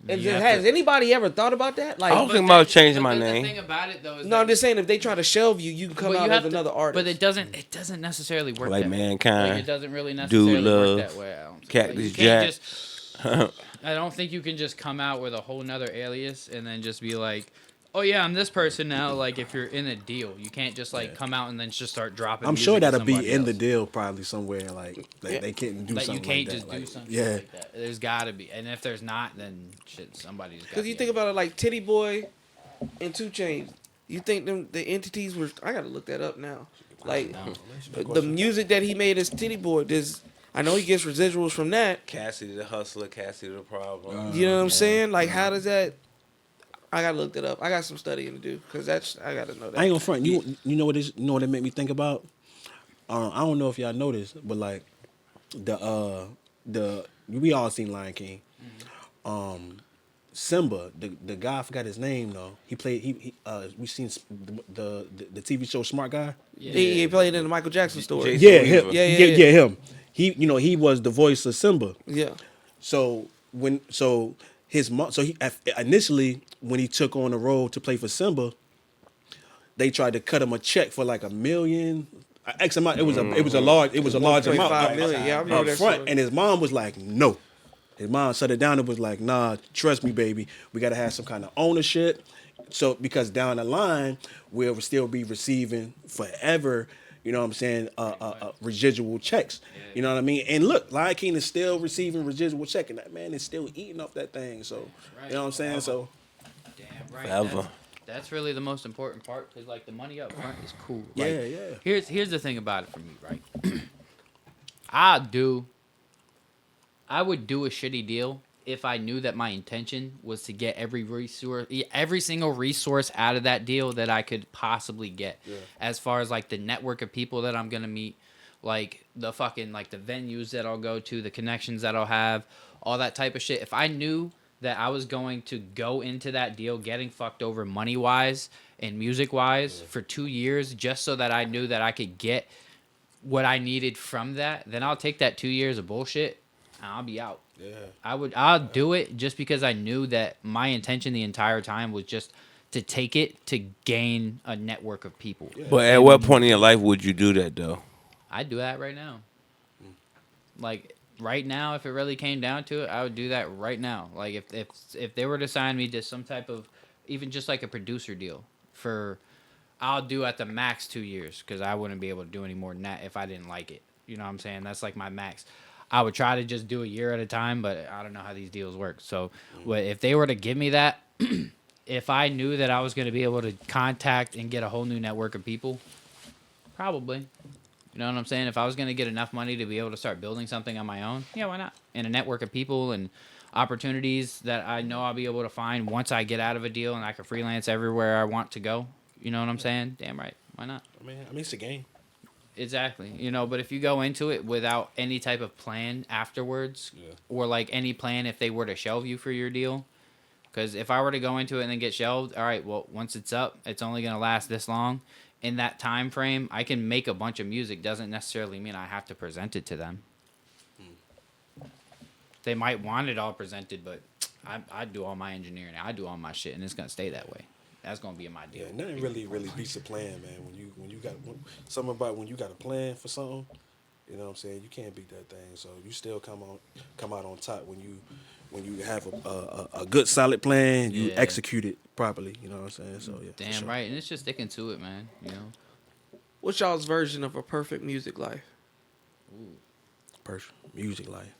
And You then, have has to- anybody ever thought about that? Like, I don't think about changing my The name. thing about it though is no, I'm just saying if they try to shelve you, you can come but out you as have to- another artist. But it doesn't necessarily work Like that way. Mankind, Like, it doesn't really necessarily Love, work that way. I don't think. Cactus you Jack. can't just. I don't think you can just come out with a whole nother alias and then just be like, "Oh yeah, I'm this person now." Like if you're in a deal, you can't just like come out and then just start dropping. I'm music sure to that'll be somebody in the else. deal probably somewhere. Like they can't do Like something you can't like just that. do Like, something yeah. like that. There's got to be, and if there's not, then shit, somebody's got. because you think about it, like Titty Boy and 2 Chainz, you think the entities were? I gotta look that up now. Like the music that he made as Titty Boy, I know he gets residuals from that. Cassidy the hustler, Cassidy the problem. You know what I'm saying? Like, how does that? I gotta look that up. I got some studying to do because I gotta know that. I ain't gonna front. You know what you know what it made me think about? I don't know if y'all noticed, but like the we all seen Lion King. Simba, the guy, I forgot his name though. He played we seen the TV show Smart Guy. He played in the Michael Jackson story. Jason Yeah, Weaver. him. Yeah. Him. He was the voice of Simba. Yeah. So his mom, initially when he took on the role to play for Simba, they tried to cut him a check for like $1 million, X amount. It was a large amount 1.5 million. Yeah, I remember up that front. story. And his mom was like, no. His mom shut it down and was like, nah, trust me, baby. We got to have some kind of ownership. So because down the line we'll still be receiving forever, you know what I'm saying, residual checks. You know what I mean? And look, Lion King is still receiving residual check, and that man is still eating off that thing. So Right. you know what I'm saying? So Damn right. Forever. That's really the most important part, because like the money up front is cool. yeah, Like, yeah. Here's the thing about it for me, right? I would do a shitty deal if I knew that my intention was to get every single resource out of that deal that I could possibly get. Yeah. As far as like the network of people that I'm gonna meet, like the fucking like the venues that I'll go to, the connections that I'll have, all that type of shit. If I knew that I was going to go into that deal getting fucked over money wise and music wise for 2 years just so that I knew that I could get what I needed from that, then I'll take that 2 years of bullshit and I'll be out. Yeah. I'll do it just because I knew that my intention the entire time was just to take it to gain a network of people. But at what point in your life would you do that though? I'd do that right now. Like right now, if it really came down to it, I would do that right now. Like if they were to sign me to some type of, even just like a producer deal for, I'll do at the max 2 years, because I wouldn't be able to do any more than that if I didn't like it. You know what I'm saying? That's like my max. I would try to just do a year at a time, but I don't know how these deals work. So if they were to give me that, if I knew that I was going to be able to contact and get a whole new network of people, probably. You know what I'm saying? If I was going to get enough money to be able to start building something on my own, yeah, why not? And a network of people and opportunities that I know I'll be able to find once I get out of a deal and I can freelance everywhere I want to go. You know what I'm saying? Damn right. Why not? I mean, it's a game. Exactly. You know, but if you go into it without any type of plan afterwards, or like any plan if they were to shelve you for your deal, because if I were to go into it and then get shelved, all right, well, once it's up, it's only going to last this long. In that time frame, I can make a bunch of music. Doesn't necessarily mean I have to present it to them. They might want it all presented, but I do all my engineering. I do all my shit, and it's going to stay that way. That's gonna be my deal. Yeah, nothing really beats a plan, man. When you got something about when you got a plan for something, you know what I'm saying. You can't beat that thing. So you still come out on top when you have a good solid plan. You execute it properly. You know what I'm saying. So yeah, Damn sure. right, and it's just sticking to it, man. You know. What's y'all's version of a perfect music life? Perfect music life.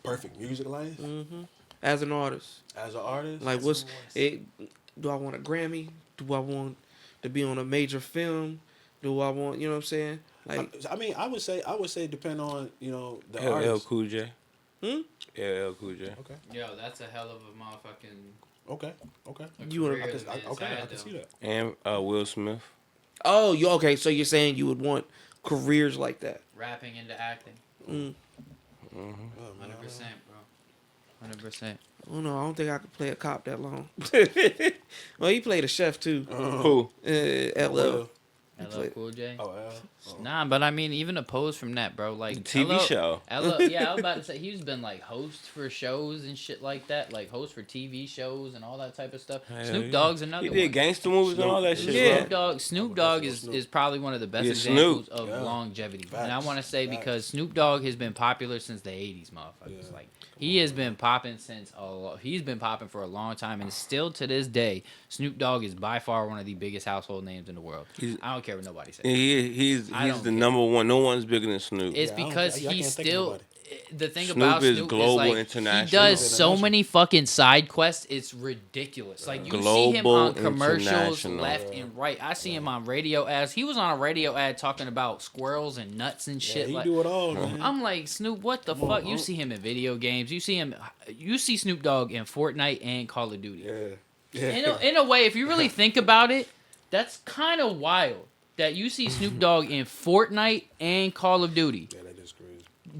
Perfect music life. Mm-hmm. As an artist. As an artist. Like, what's it? Do I want a Grammy? Do I want to be on a major film? Do I want, you know what I'm saying? Like, I mean, I would say depend on, you know, the LL artist. Cool J. Hmm? LL Cool J. Okay. Yo, that's a hell of a motherfucking. Okay. You wanna- career I that's can had, see though. that. And Will Smith. oh, you okay? So you're saying you would want careers like that? Rapping into acting. Mm. 100%, bro. 100%. Oh no, I don't think I could play a cop that long. Well, he played a chef too. Who? LL. LL Cool J. Oh, Nah, but I mean, even a pose from that, bro. Like The TV show. Yeah, I was about to say he's been like host for shows and shit like that, like host for TV shows and all that type of stuff. Hell Snoop yeah. Dogg's another He one. did gangster movies and all that shit. Yeah. Bro. Snoop Dogg is probably one of the best Yeah, examples Snoop. of Yeah. longevity. Facts. And I want to say Facts. because Snoop Dogg has been popular since the 80s, motherfuckers. Yeah. Like he has been popping he's been popping for a long time, and still to this day, Snoop Dogg is by far one of the biggest household names in the world. I don't care what nobody says. He's I don't the care. number one. No one's bigger than Snoop. It's Yeah, I don't- because I he can't think of still. nobody. The thing Snoop about is Snoop global, is like international. he does so International. many fucking side quests. It's ridiculous. Like you see him Global, on commercials international. left and right. I see him on radio ads. He was on a radio ad talking about squirrels and nuts and Yeah, shit. he Like do it all, man. I'm like, Snoop, what the Come on, fuck? You Unc. see him in video games. You see Snoop Dogg in Fortnite and Call of Duty. Yeah. In a way, if you really think about it, that's kind of wild that you see Snoop Dogg in Fortnite and Call of Duty. Yeah, that is crazy.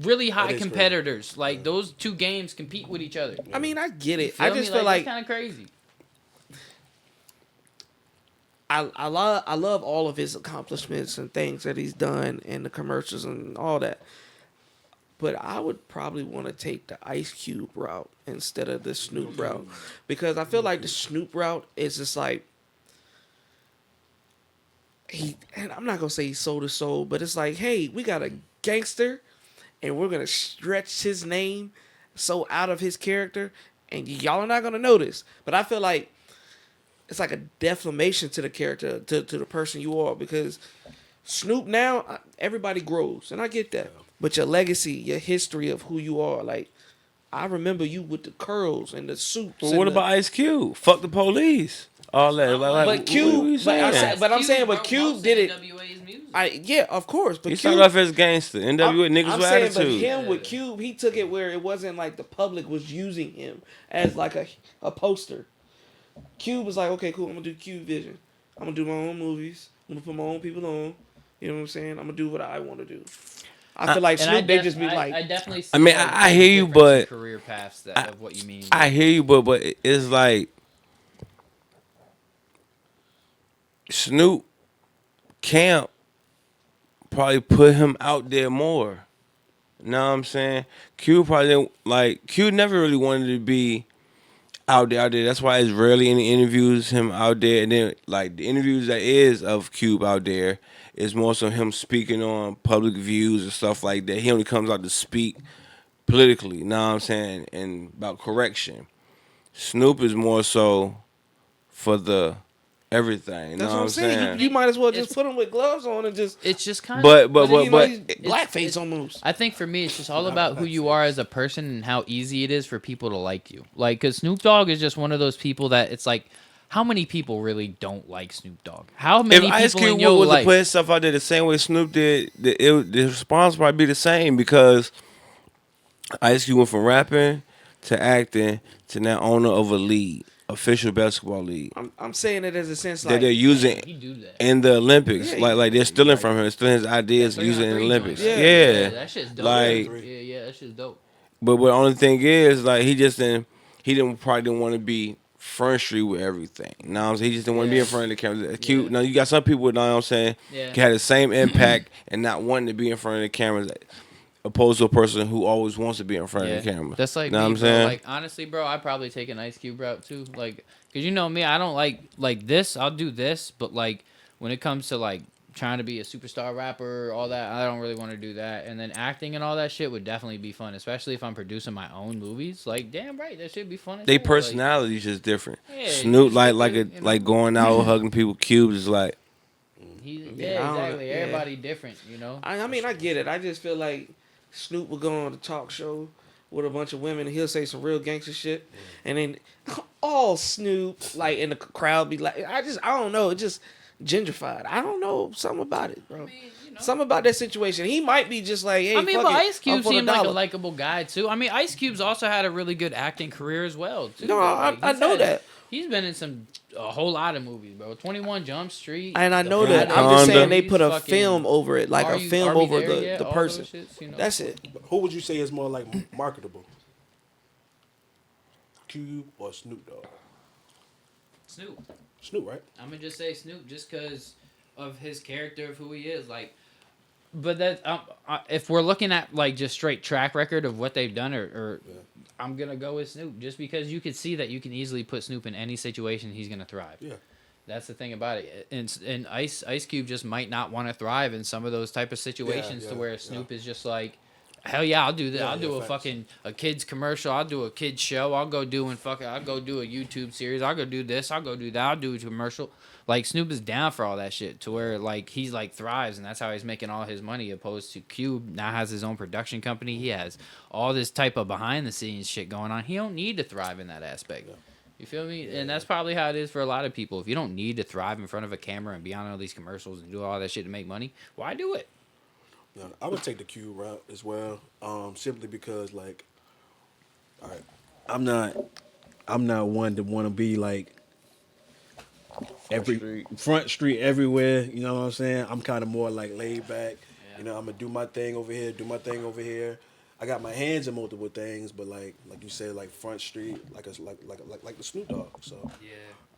Really high is competitors. Like those two games compete with each other. I mean, I get it. Feel I me? just feel like kind of crazy. I love all of his accomplishments and things that he's done and the commercials and all that. But I would probably want to take the Ice Cube route instead of the Snoop route, because I feel like the Snoop route is just like and I'm not gonna say he sold his soul, but it's like, hey, we got a gangster, and we're gonna stretch his name so out of his character, and y'all are not gonna notice. But I feel like it's like a defamation to the character, to the person you are, because Snoop now, everybody grows, and I get that. But your legacy, your history of who you are, like, I remember you with the curls and the suits. Well, what about Ice Cube? Fuck the police. All that. But Cube, I'm saying, but Cube did it. NWA's music. Yeah, of course. But He Cube, started off as gangster. NWA niggas I'm with saying, attitude. but him with Cube, he took it where it wasn't like the public was using him as like a poster. Cube was like, okay, cool, I'm gonna do Cube Vision. I'm gonna do my own movies. I'm gonna put my own people on. You know what I'm saying? I'm gonna do what I want to do. I feel like Snoop, they just be like. I definitely. See, I mean, like, I hear you, but career paths of what you mean. I hear you, but it's like Snoop Camp probably put him out there more. You know what I'm saying? Q probably didn't, like, Q never really wanted to be out there. That's why it's rarely any interviews him out there. And then, like, the interviews that is of Cube out there is more so him speaking on public views and stuff like that. He only comes out to speak politically, you know what I'm saying, and about correction. Snoop is more so for the everything. You That's know what I'm saying. You might as well just put him with gloves on and just. It's just kind But of. Blackface almost. I think for me, it's just all about who you are as a person and how easy it is for people to like you. Like, because Snoop Dogg is just one of those people that it's like, how many people really don't like Snoop Dogg? How many if Ice people Cube in your was to life? put himself out there the same way Snoop did, the response would probably be the same, because Ice Cube went from rapping to acting to now owner of a league, official basketball league. I'm saying it as a sense that like they're using He do that. in the Olympics. Yeah, Like they're stealing from him, stealing his ideas, using it in the Olympics. Yeah. That shit's dope. Like, yeah, that shit's dope. but the only thing is, like, he probably didn't want to be front street with everything. You know what I'm saying? He just didn't want to be in front of the camera. Cute. Yeah. Now you got some people, you know what I'm saying, Yeah. can have the same impact and not wanting to be in front of the cameras, opposed to a person who always wants to be in front of the camera. That's like know me, what I'm bro. saying? Like, honestly, bro, I'd probably take an Ice Cube route too. Like, cause you know me, I don't like this. I'll do this, but like when it comes to like trying to be a superstar rapper, all that, I don't really want to do that. And then acting and all that shit would definitely be fun, especially if I'm producing my own movies. Like, damn right, that should be fun. They personalities just different. Yeah, Snoop you like going out Mm-hmm. hugging people. Cubes is like, exactly. Everybody different, you know. I mean, I get it. I just feel like Snoop would go on the talk show with a bunch of women and he'll say some real gangster shit, and then all Snoop like in the crowd be like, I don't know, it just gentrified. I don't know, something about it, bro. I mean, you know. Something about that situation. He might be just like, hey, I mean, fuck but it, Ice Cube I'm for the seemed like a dollar. likable guy too. I mean, Ice Cube's also had a really good acting career as well too. No, bro. I Like, know that. He's been in a whole lot of movies, bro. 21 Jump Street. And I The know that. Friday I'm just saying they movies, put a fucking film over it, like Are a You- film Are We over There Yet? the All person. those shits, you know? That's it. Who would you say is more like marketable? Cube or Snoop Dogg? Snoop. Snoop, right? I'm gonna just say Snoop just because of his character of who he is. Like, but that if we're looking at like just straight track record of what they've done, or I'm gonna go with Snoop just because you could see that you can easily put Snoop in any situation, he's gonna thrive. Yeah. That's the thing about it. And Ice Cube just might not want to thrive in some of those type of situations to where Snoop is just like, hell yeah, I'll do that. I'll do a kids commercial. I'll do a kids show. I'll go do a YouTube series. I'll go do this. I'll go do that. I'll do a commercial. Like, Snoop is down for all that shit to where like he's like thrives, and that's how he's making all his money. Opposed to Cube now has his own production company. He has all this type of behind the scenes shit going on. He don't need to thrive in that aspect. You feel me? And that's probably how it is for a lot of people. If you don't need to thrive in front of a camera and be on all these commercials and do all that shit to make money, why do it? Yeah, I would take the Q route as well, simply because, like, all right, I'm not one to want to be like front street everywhere. You know what I'm saying? I'm kind of more like laid back. Yeah. You know, I'm gonna do my thing over here, do my thing over here. I got my hands in multiple things, but like you said, like front street, like the Snoop Dogg. So Yeah.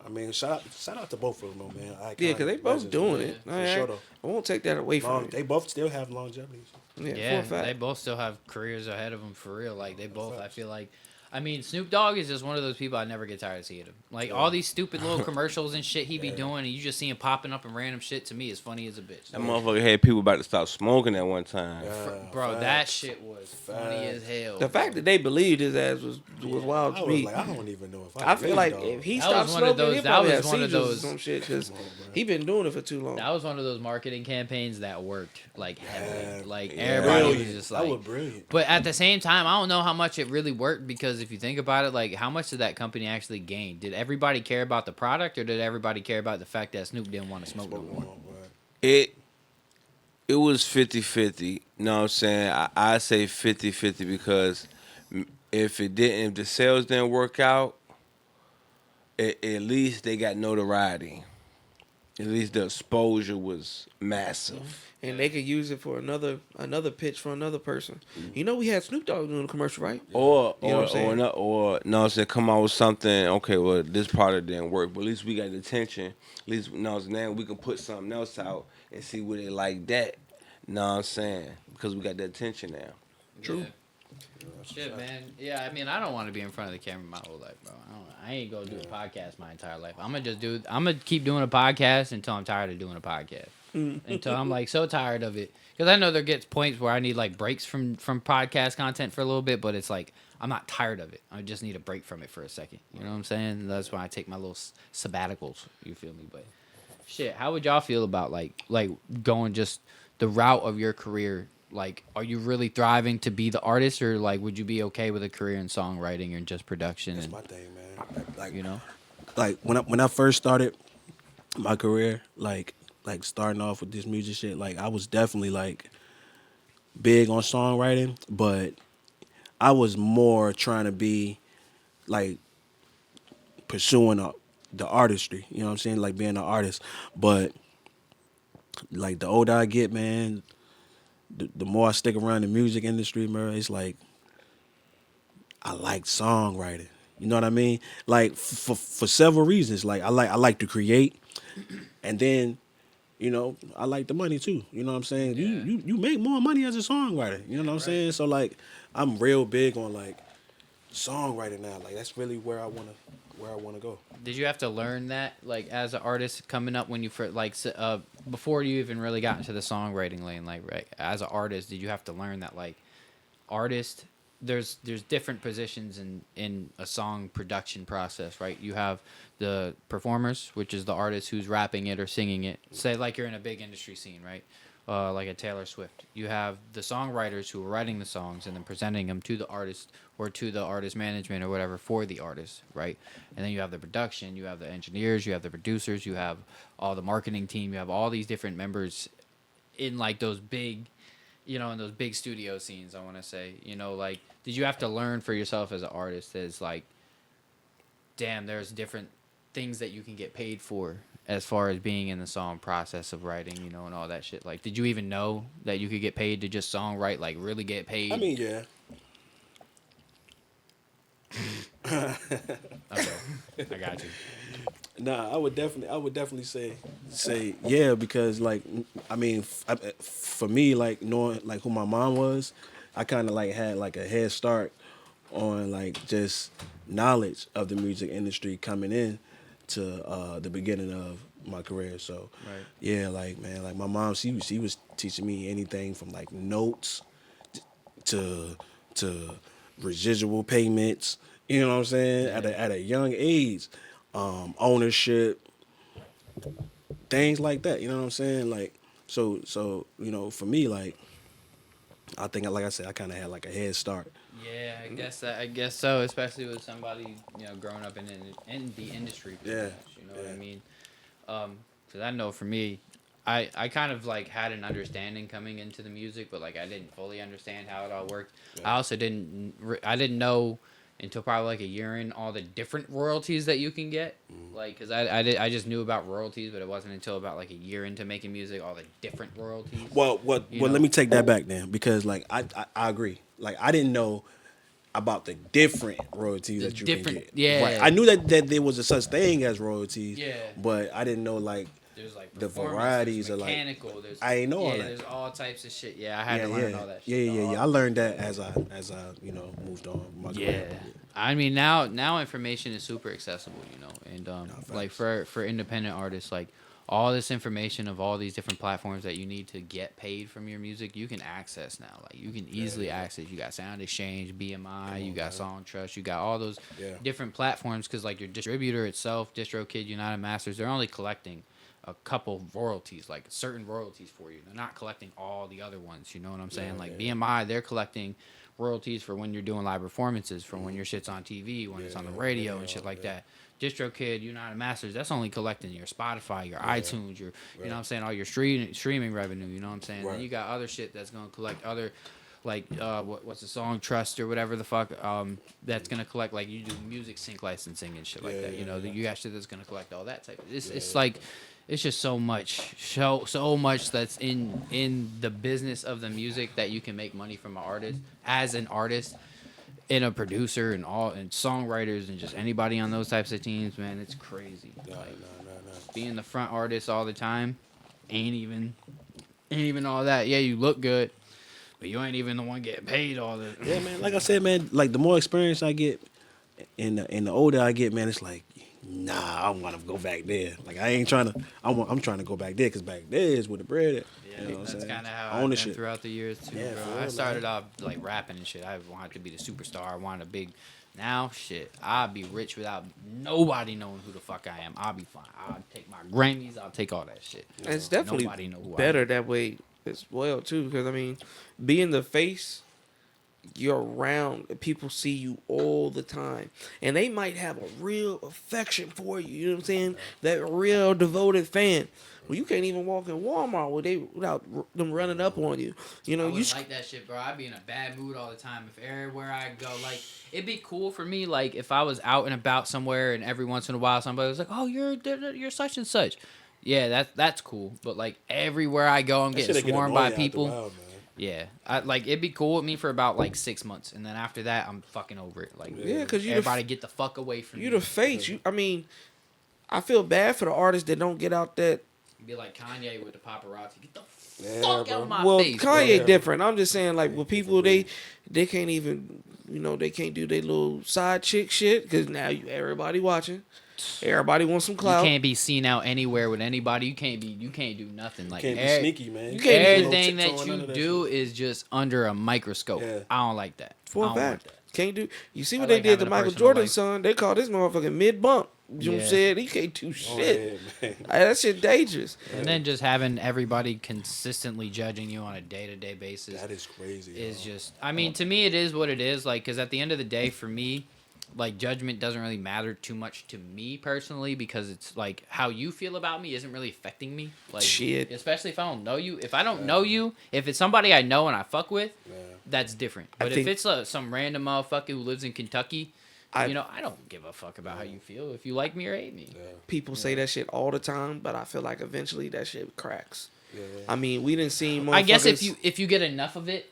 I mean, shout out to both of them, though, man. Yeah, because they both doing it. For sure, though. I won't take that away from them. They both still have longevity. Yeah, Yeah, for a fact. they both still have careers ahead of them for real. Like, they both, I feel like, I mean, Snoop Dogg is just one of those people I never get tired of seeing him. Like all these stupid little commercials and shit he be doing, and you just see him popping up in random shit. To me, is funny as a bitch. That motherfucker had people about to stop smoking at one time. Bro, that shit was funny as hell. The fact that they believed his ass was wild I to was me. like, I don't even know if I feel like dog. if he That stopped was one of smoking, those- he that probably was had one of seizures or those- some shit because he been doing it for too long. That was one of those marketing campaigns that worked like heavily. Like Yeah. everybody was Brilliant. just That like. was brilliant. But at the same time, I don't know how much it really worked because if you think about it, like how much did that company actually gain? Did everybody care about the product or did everybody care about the fact that Snoop didn't want to smoke no more? It was 50-50. You know what I'm saying? I say 50-50 because if the sales didn't work out, at least they got notoriety. At least the exposure was massive. And they could use it for another pitch for another person. You know, we had Snoop Dogg doing a commercial, right? Or You know what I'm saying? no, say come out with something. Okay, well this product didn't work, but at least we got the attention. At least now we can put something else out and see what they like that. Know what I'm saying? Because we got the attention now. True. Yeah. Shit, man. Yeah, I mean, I don't want to be in front of the camera my whole life, bro. I ain't gonna do a podcast my entire life. I'm gonna keep doing a podcast until I'm tired of doing a podcast. Until I'm like so tired of it, because I know there gets points where I need like breaks from podcast content for a little bit, but it's like I'm not tired of it. I just need a break from it for a second. You know what I'm saying? That's why I take my little sabbaticals. You feel me? But shit, how would y'all feel about like going just the route of your career? Like, are you really thriving to be the artist, or like, would you be okay with a career in songwriting and just production? That's And my thing, man. Like you know, like when I first started my career, like starting off with this music shit, like I was definitely like big on songwriting, but I was more trying to be like pursuing the artistry, you know what I'm saying? Like being an artist. But like the older I get, man, the more I stick around the music industry, man, it's like I like songwriting. You know what I mean? Like for several reasons. Like I like to create, and then you know I like the money too. You know what I'm saying? Yeah. You make more money as a songwriter. You know what I'm saying? So like I'm real big on like songwriting now. Like that's really where I wanna go. did you have to learn that like as an artist coming up when you first before you even really got into the songwriting lane? Like right as an artist, did you have to learn that like artist? There's different positions in a song production process, right? You have the performers, which is the artist who's rapping it or singing it. Say like you're in a big industry scene, right? Like a Taylor Swift. You have the songwriters who are writing the songs and then presenting them to the artist or to the artist management or whatever for the artist, right? And then you have the production, you have the engineers, you have the producers, you have all the marketing team, you have all these different members in like those big, you know, in those big studio scenes, I want to say, you know, like, did you have to learn for yourself as an artist as like, damn, there's different things that you can get paid for as far as being in the song process of writing, you know, and all that shit? Like, did you even know that you could get paid to just songwrite, like really get paid? I mean, yeah. Okay, I got you. Nah, I would definitely say yeah, because like I mean, for me, like knowing like who my mom was, I kind of like had like a head start on like just knowledge of the music industry coming in to the beginning of my career. So Right. yeah, like man, like my mom, she was teaching me anything from like notes to residual payments. You know what I'm saying? Yeah. At a young age, ownership, things like that. You know what I'm saying? Like so you know, for me, like I think like I said, I kind of had like a head start. Yeah, I guess so, especially with somebody, you know, growing up in the industry. Pretty Yeah, much, you know what I yeah. mean? Because I know for me, I kind of like had an understanding coming into the music, but like I didn't fully understand how it all worked. Yeah. I also I didn't know until probably like a year in all the different royalties that you can get. Like, because I just knew about royalties, but it wasn't until about like a year into making music, all the different royalties. Well, You know? let me take that back then, because like I agree. Like I didn't know about the different royalties The that you different- can get. yeah. Right. I knew that there was a such thing as royalties. Yeah. But I didn't know like There's like the performance, varieties there's are like mechanical. There's I ain't know all that. There's all types of shit. Yeah, I had to learn all that shit. Yeah. I learned that as I you know moved on. My career. Yeah, I mean, now information is super accessible, you know, and like for independent artists, like all this information of all these different platforms that you need to get paid from your music, you can access now. Like you can easily access. You got Sound Exchange, BMI, you got Song Trust, you got all those different platforms because like your distributor itself, DistroKid, United Masters, they're only collecting a couple royalties, like certain royalties for you. They're not collecting all the other ones. You know what I'm saying? Like BMI, they're collecting royalties for when you're doing live performances, for when your shit's on TV, when it's on the radio and shit like that. DistroKid, United Masters, that's only collecting your Spotify, your iTunes, your you know what I'm saying, all your streaming revenue, you know what I'm saying? Then you got other shit that's gonna collect other like what's the Song Trust or whatever the fuck that's gonna collect, like you do music sync licensing and shit like that. You know, you got shit that's gonna collect all that type. It's like it's just so much that's in the business of the music that you can make money from an artist as an artist and a producer and songwriters and just anybody on those types of teams, man. It's crazy. Being the front artist all the time ain't even all that. Yeah, you look good, but you ain't even the one getting paid all the. Yeah, man. Like I said, man. Like the more experience I get, and the older I get, man, it's like, nah, I want to go back there. Like I ain't trying to. I'm trying to go back there because back there is where the bread at. Yeah, you know that's kind of how I've been throughout the years too, bro. I started off like rapping and shit. I wanted to be the superstar. I wanted a big. Now, shit, I'll be rich without nobody knowing who the fuck I am. I'll be fine. I'll take my Grammys. I'll take all that shit. And it's definitely nobody know who better I am. that way as well too, because I mean, being the face, you're around, people see you all the time, and they might have a real affection for you. You know what I'm saying? That real devoted fan. Well, you can't even walk in Walmart without them running up on you. You know, I wouldn't like that shit, bro. I'd be in a bad mood all the time. If everywhere I go, like, it'd be cool for me, like, if I was out and about somewhere and every once in a while somebody was like, oh, you're such and such. Yeah, that's cool. But, like, everywhere I go, I'm getting swarmed by people. Yeah, it'd be cool with me for about like 6 months, and then after that, I'm fucking over it. Like, yeah, because everybody get the fuck away from you. me. The face. I mean, I feel bad for the artists that don't get out that. Be like Kanye with the paparazzi. Get the fuck out of my face. Well, Kanye different. I'm just saying, like, with people, they can't even, you know, they can't do their little side chick shit because now everybody watching. Everybody wants some clout. You can't be seen out anywhere with anybody. You can't do nothing. Like, you can't be sneaky, man. You can't everything that you do is just under a microscope. Yeah. I don't like that. For a fact. Can't do. You see what they did to Michael Jordan's son? They called this motherfucker mid bump. You know what I'm saying? He can't do shit. That shit dangerous. And then just having everybody consistently judging you on a day-to-day basis. That is crazy. Is just, I mean, to me, it is what it is. Like, because at the end of the day, for me, like, judgment doesn't really matter too much to me personally, because it's like how you feel about me isn't really affecting me. Like, shit. Especially if I don't know you. If I don't know you, if it's somebody I know and I fuck with, that's different. But if it's some random motherfucker who lives in Kentucky, I don't give a fuck about how you feel. If you like me or hate me. Yeah. People say that shit all the time, but I feel like eventually that shit cracks. Yeah. I mean, we didn't see motherfuckers. I guess if you get enough of it.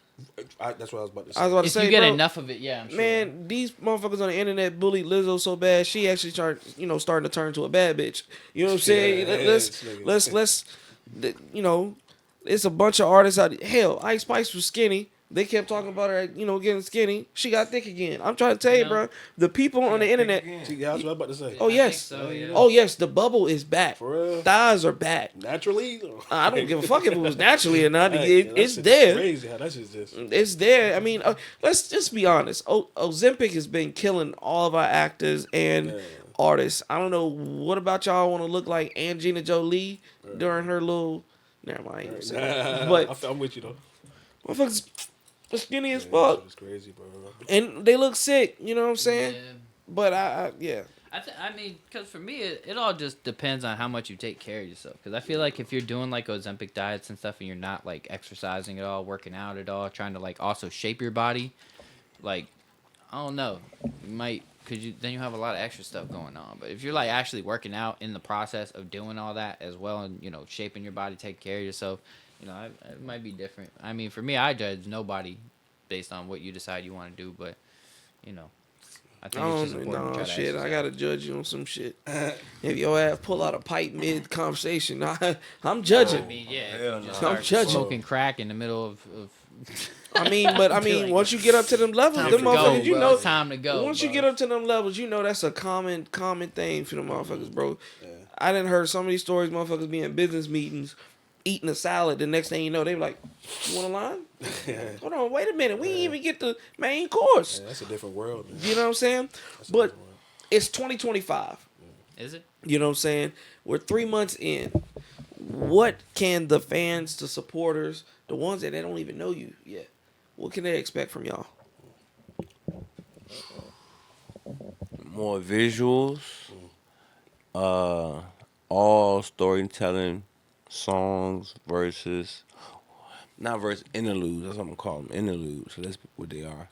That's what I was about to say. If you get enough of it, yeah, I'm sure. Man, these motherfuckers on the internet bullied Lizzo so bad, she actually started, starting to turn to a bad bitch. You know what I'm saying? Let's, it's a bunch of artists out there. Hell, Ice Spice was skinny. They kept talking about her, getting skinny. She got thick again. I'm trying to tell you, bro. The people on the internet. That's what I was about to say. Oh, yes. So, yeah. Oh, yes. The bubble is back. For real? Thighs are back. Naturally? I don't give a fuck if it was naturally or not. It's there. Crazy how that shit's just. It's there. I mean, let's just be honest. Ozempic has been killing all of our actors and artists. I don't know. What about y'all want to look like Angelina Jolie during her little. Never mind. But I'm with you, though. Motherfuckers. Skinny as fuck. It's crazy, bro. And they look sick, you know what I'm saying? Yeah. But I mean, because for me, it all just depends on how much you take care of yourself. Because I feel like if you're doing like Ozempic diets and stuff and you're not like exercising at all, working out at all, trying to like also shape your body, like, I don't know, you might, then you have a lot of extra stuff going on. But if you're like actually working out in the process of doing all that as well and, shaping your body, taking care of yourself, it might be different. I mean, for me, I judge nobody based on what you decide you want to do, but, I think it's just important to try to exercise. I gotta judge you on some shit. If your ass pull out a pipe mid-conversation, I'm judging. I mean, yeah. I'm judging. Smoking crack in the middle of Once you get up to them levels, Time them to go, motherfuckers, you bro. know. It's time to go. Once bro. you get up to them levels, you know that's a common thing for them motherfuckers, bro. I done heard so many stories, motherfuckers be in business meetings, eating a salad. The next thing you know, they be like, "You want a line? Hold on, wait a minute. We ain't even get the main course." Yeah, that's a different world, man. You know what I'm saying? That's a But different world. it's 2025. Is it? You know what I'm saying? We're 3 months in. What can the fans, the supporters, the ones that they don't even know you yet, what can they expect from y'all? More visuals, all storytelling, songs, verses, not verse interludes. That's what I'm gonna call them, interludes. So that's what they are.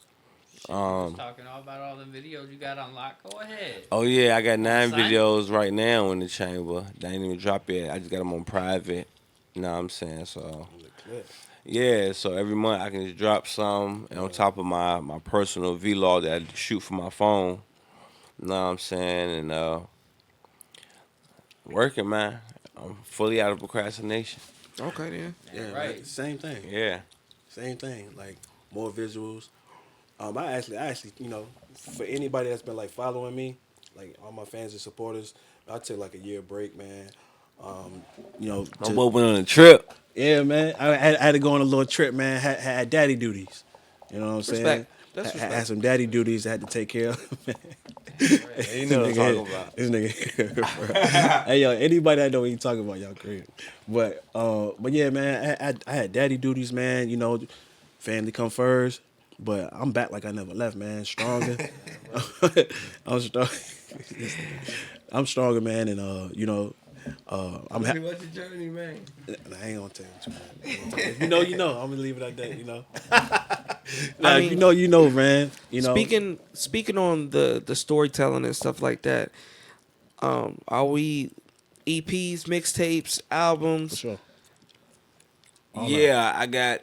Talking all about all the videos you got unlocked. Go ahead. Oh yeah, I got 9 Son. videos right now in the chamber. They ain't even dropped yet. I just got them on private. You know what I'm saying? So yeah, so every month I can just drop some, and on top of my personal vlog that I shoot from my phone. You know what I'm saying? And working, man. I'm fully out of procrastination. Okay, then. Yeah, right. right. Same thing. Yeah. Same thing. Like more visuals. I actually, you know, for anybody that's been like following me, like all my fans and supporters, I took like a year break, man. You know, My boy went on a trip. yeah, man. I had to go on a little trip, man. Had daddy duties. You know what I'm saying? Respect. That's Had respect. some daddy duties I had to take care of. You know what I'm talking about. This nigga. Hey yo, anybody I know what you talking about, y'all crazy. But yeah, man, I had daddy duties, man. You know, family come first. But I'm back like I never left, man. Stronger. I'm strong. I'm stronger, man, and you know, I'm happy. What's the journey, man? I ain't gonna tell you too much. If you know, you know. I'm gonna leave it like that, you know. I If mean, you know, man. You know. speaking on the storytelling and stuff like that, are we EPs, mixtapes, albums? For sure. Yeah, I got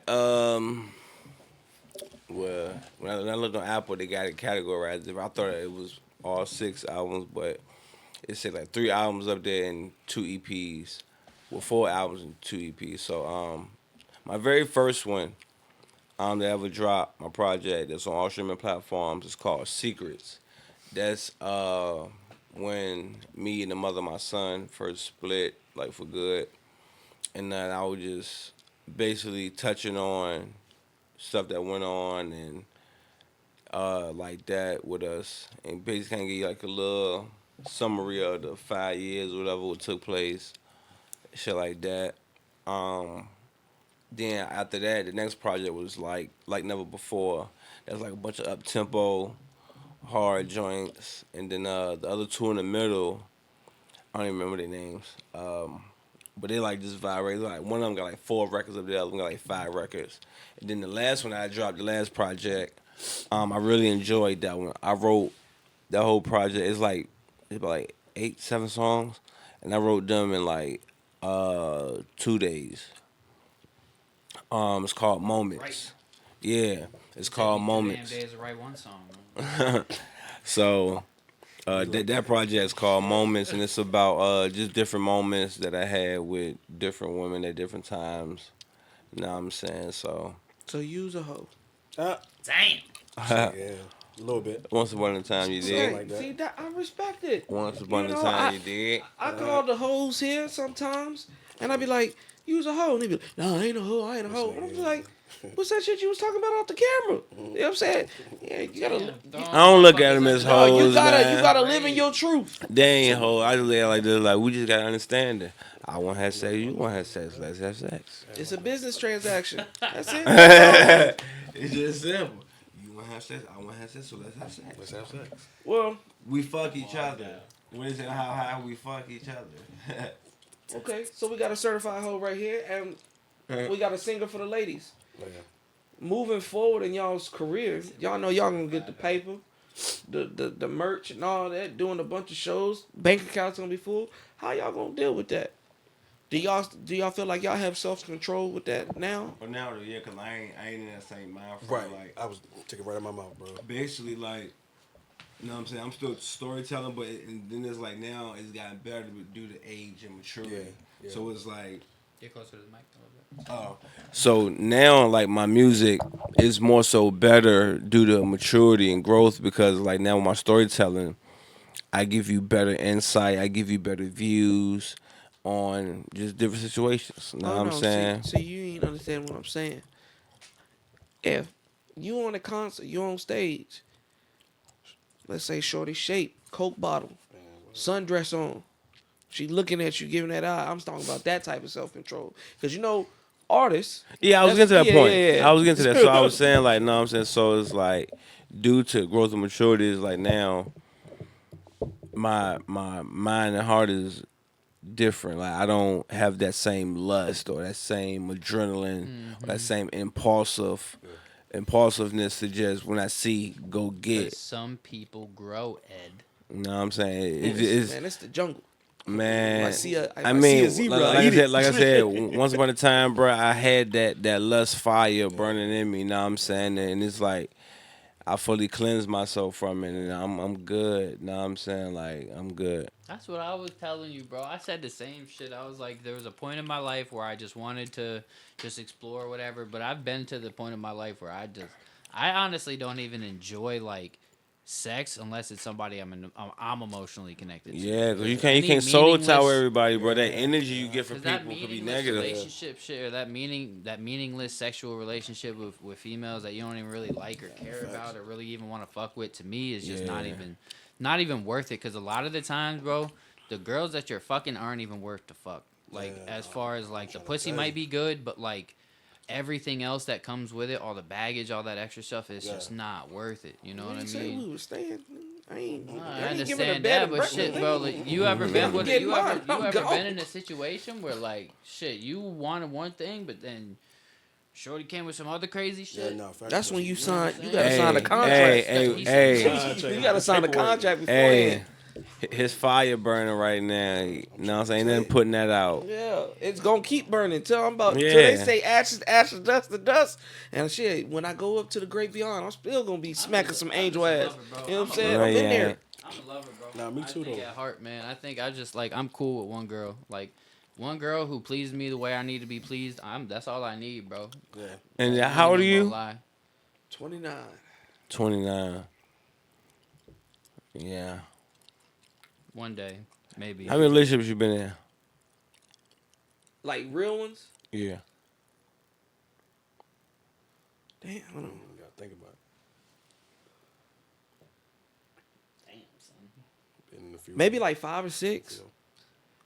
well, when I looked on Apple, they got it categorized. I thought it was all 6 albums, but it said like 3 albums up there and 2 EPs. Well, 4 albums and 2 EPs. So my very first one that ever dropped, my project that's on all streaming platforms, is called Secrets. That's when me and the mother of my son first split, like for good. And then I was just basically touching on stuff that went on and like that with us, and basically kind of give you like a little summary of the 5 years, whatever what took place, shit like that. Then after that, the next project was like never before. That's like a bunch of up tempo, hard joints, and then the other 2 in the middle, I don't even remember their names. But they like just vibrate. Like one of them got like 4 records up there, the other one got like 5 records. And then the last one I dropped, the last project, I really enjoyed that one. I wrote that whole project. It's about like 8, 7 songs, and I wrote them in like 2 days. It's called Moments. Right. Yeah, it's called Moments. Damn days to write one song. Man. So that project is called Moments, and it's about just different moments that I had with different women at different times. You know what I'm saying? So So use a hoe. Damn. Yeah, a little bit. once upon a time you did. like that. See that I respect it. Once upon You a know, time you did. I call the hoes here sometimes, and I be like, use a hoe, and they be like, no, I ain't a hoe, I ain't a hoe. And I'm just like, what's that shit you was talking about off the camera? You know what I'm saying? Yeah, you gotta. I don't look at them as No, hoes, you gotta man. live in your truth. They ain't hoes. I just look at it like this, like we just gotta understand it. I want to have sex, you want to have sex, let's have sex. It's a business transaction. That's it. It's just simple. You want to have sex, I want to have sex, so let's have sex. Let's have sex. Well, We fuck each other. What is it? How we fuck each other? okay, so we got a certified hoe right here, and we got a singer for the ladies. Oh, yeah. Moving forward in y'all's career, y'all know y'all gonna get the paper, the merch and all that, doing a bunch of shows, bank accounts gonna be full. How y'all gonna deal with that? Do y'all feel like y'all have self control with that now? But now, yeah, cause I ain't in that same mind frame. Right. Like I was taking right out my mouth, bro. basically, like, you know what I'm saying? I'm still storytelling, but and then it's like now it's gotten better due to age and maturity. Yeah. So it's like Get closer to the mic a little bit. So now, like, my music is more so better due to maturity and growth because, like, now with my storytelling, I give you better insight. I give you better views on just different situations. You know what I'm saying? See, you ain't understand what I'm saying. If you on a concert, you on stage, let's say shorty shape, Coke bottle, sundress on, she looking at you, giving that eye. I'm talking about that type of self control. Because artists. Yeah, I was getting to that point. Yeah. I was getting to that. So I was saying, like, know what I'm saying? So it's like, due to growth and maturity, is like now my mind and heart is different. Like, I don't have that same lust or that same adrenaline or that same impulsiveness to just when I see go get. Some people grow, Ed. You know what I'm saying? Man, it's the jungle. Man, I see a zebra. like I said, once upon a time, bro, I had that lust fire burning in me. You know what I'm saying? And it's like I fully cleansed myself from it, and I'm good. You know what I'm saying? Like, I'm good. That's what I was telling you, bro. I said the same shit. I was like, there was a point in my life where I just wanted to just explore whatever, but I've been to the point in my life where I honestly don't even enjoy like sex unless it's somebody I'm emotionally connected to. Yeah, because you Any can't soul tie meaningless- everybody, bro. That energy you get from Because that people could be meaningless negative. relationship shit, or that meaningless sexual relationship with females that you don't even really like or care about or really even want to fuck with, to me is just not even worth it. Because a lot of the times, bro, the girls that you're fucking aren't even worth the fuck. Like, as far as like the pussy might be good, but like everything else that comes with it, all the baggage, all that extra stuff, is just not worth it. You know what I mean? We were staying. I ain't giving a understand bed that, and but breakfast. shit, bro. Like, you ever been with get you mine, I'm ever gone. been in a situation where like shit, you wanted one thing, but then shorty came with some other crazy shit? That's when you sign. You Hey, gotta sign a hey, contract. hey. You gotta sign a contract Hey, beforehand. his fire burning right now. You know what I'm saying? Ain't nothing putting that out. Yeah, it's gonna keep burning till Yeah. they say ashes, ashes, dust to dust. And shit, when I go up to the great beyond, I'm still gonna be smacking some angel ass. You know what I'm saying? Right, I'm in there. I'm a lover, bro. Nah, me too, I think though. at heart, man. I think I just like I'm cool with one girl. Like one girl who pleased me the way I need to be pleased. That's all I need, bro. Yeah. And I how old are ain't gonna you? lie. 29. 29. Yeah. One day, maybe. How many relationships you been in? Like real ones? Yeah. Damn, hold on. You gotta think about it. Damn, son. Been in a few. Maybe like 5 or 6.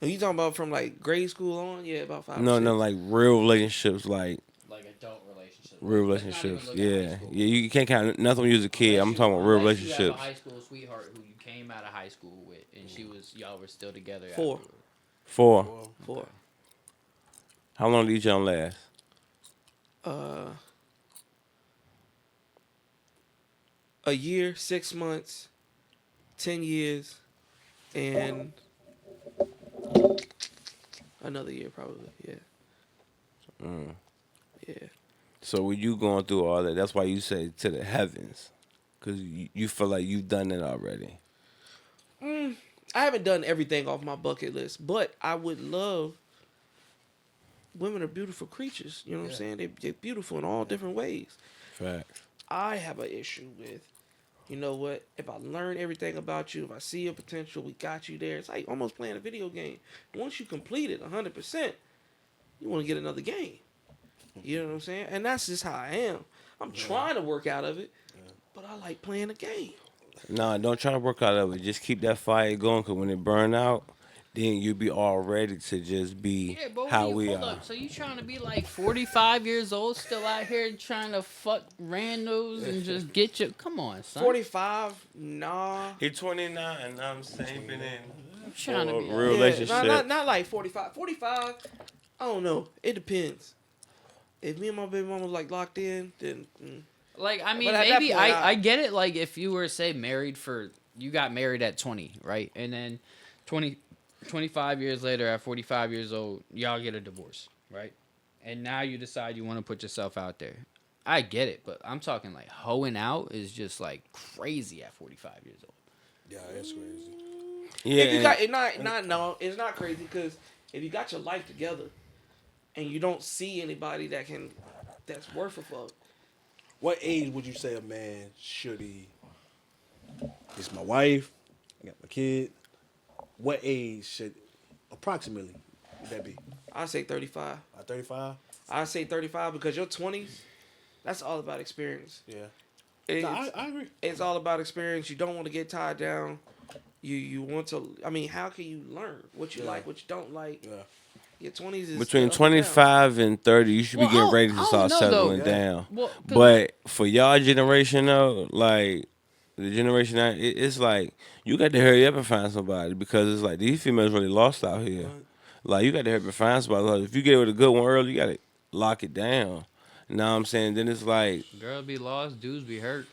Are you talking about from like grade school on? Yeah, about 5 or 6. No, like real relationships, like Like adult relationships. real Let's not even relationships. look at high Yeah. school. Yeah, you can't count nothing when you was a kid. I'm talking about real Unless you relationships. have a high school sweetheart who you came out of high school with, and y'all were still together. 4. afterward. 4. 4. How long did each of them last? A year, 6 months, 10 years, and another year probably. Yeah. Yeah. So when you going through all that, that's why you say to the heavens, because you feel like you've done it already. I haven't done everything off my bucket list, but I would love. Women are beautiful creatures. You know what I'm saying? They're beautiful in all different ways. Facts. I have an issue with, you know what? If I learn everything about you, if I see your potential, we got you there. It's like almost playing a video game. Once you complete it 100%, you want to get another game. You know what I'm saying? And that's just how I am. I'm trying to work out of it, but I like playing the game. Nah, don't try to work out of it. Just keep that fire going, because when it burn out, then you'll be all ready to just be how we hold are. up. So you trying to be like 45 years old, still out here trying to fuck randos and just get your... Come on, son. 45? Nah. He's 29, I'm saying, been in I'm trying to be... real relationship. Not like 45. 45, I don't know. It depends. If me and my baby mama like locked in, then... Like, I mean, But at that maybe point, I get it. Like, if you were, say, married for... You got married at 20, right? And then 25 years later, at 45 years old, y'all get a divorce, right? And now you decide you want to put yourself out there. I get it, but I'm talking like hoeing out is just like crazy at 45 years old. Yeah, that's crazy. Yeah, If you got... No, it's not crazy, because if you got your life together, and you don't see anybody that's worth a fuck. What age would you say a man should he? It's my wife. I got my kid. What age should approximately would that be? I say 35. 35. I say 35 because your 20s, that's all about experience. Yeah. It's, No, I agree. it's all about experience. You don't want to get tied down. You want to. I mean, how can you learn what you like, what you don't like? Yeah. Your 20s is Between still up and down. 25 and 30, you should be Well, getting I ready don't- to I start don't know, though. settling down. Well, 'cause- But for y'all generation though, like the generation now, it's like you got to hurry up and find somebody because it's like these females really lost out here. Like you got to hurry up and find somebody. Like, if you get with a good one early, you got to lock it down. You know what I'm saying? Then it's like, Girls be lost, dudes be hurt.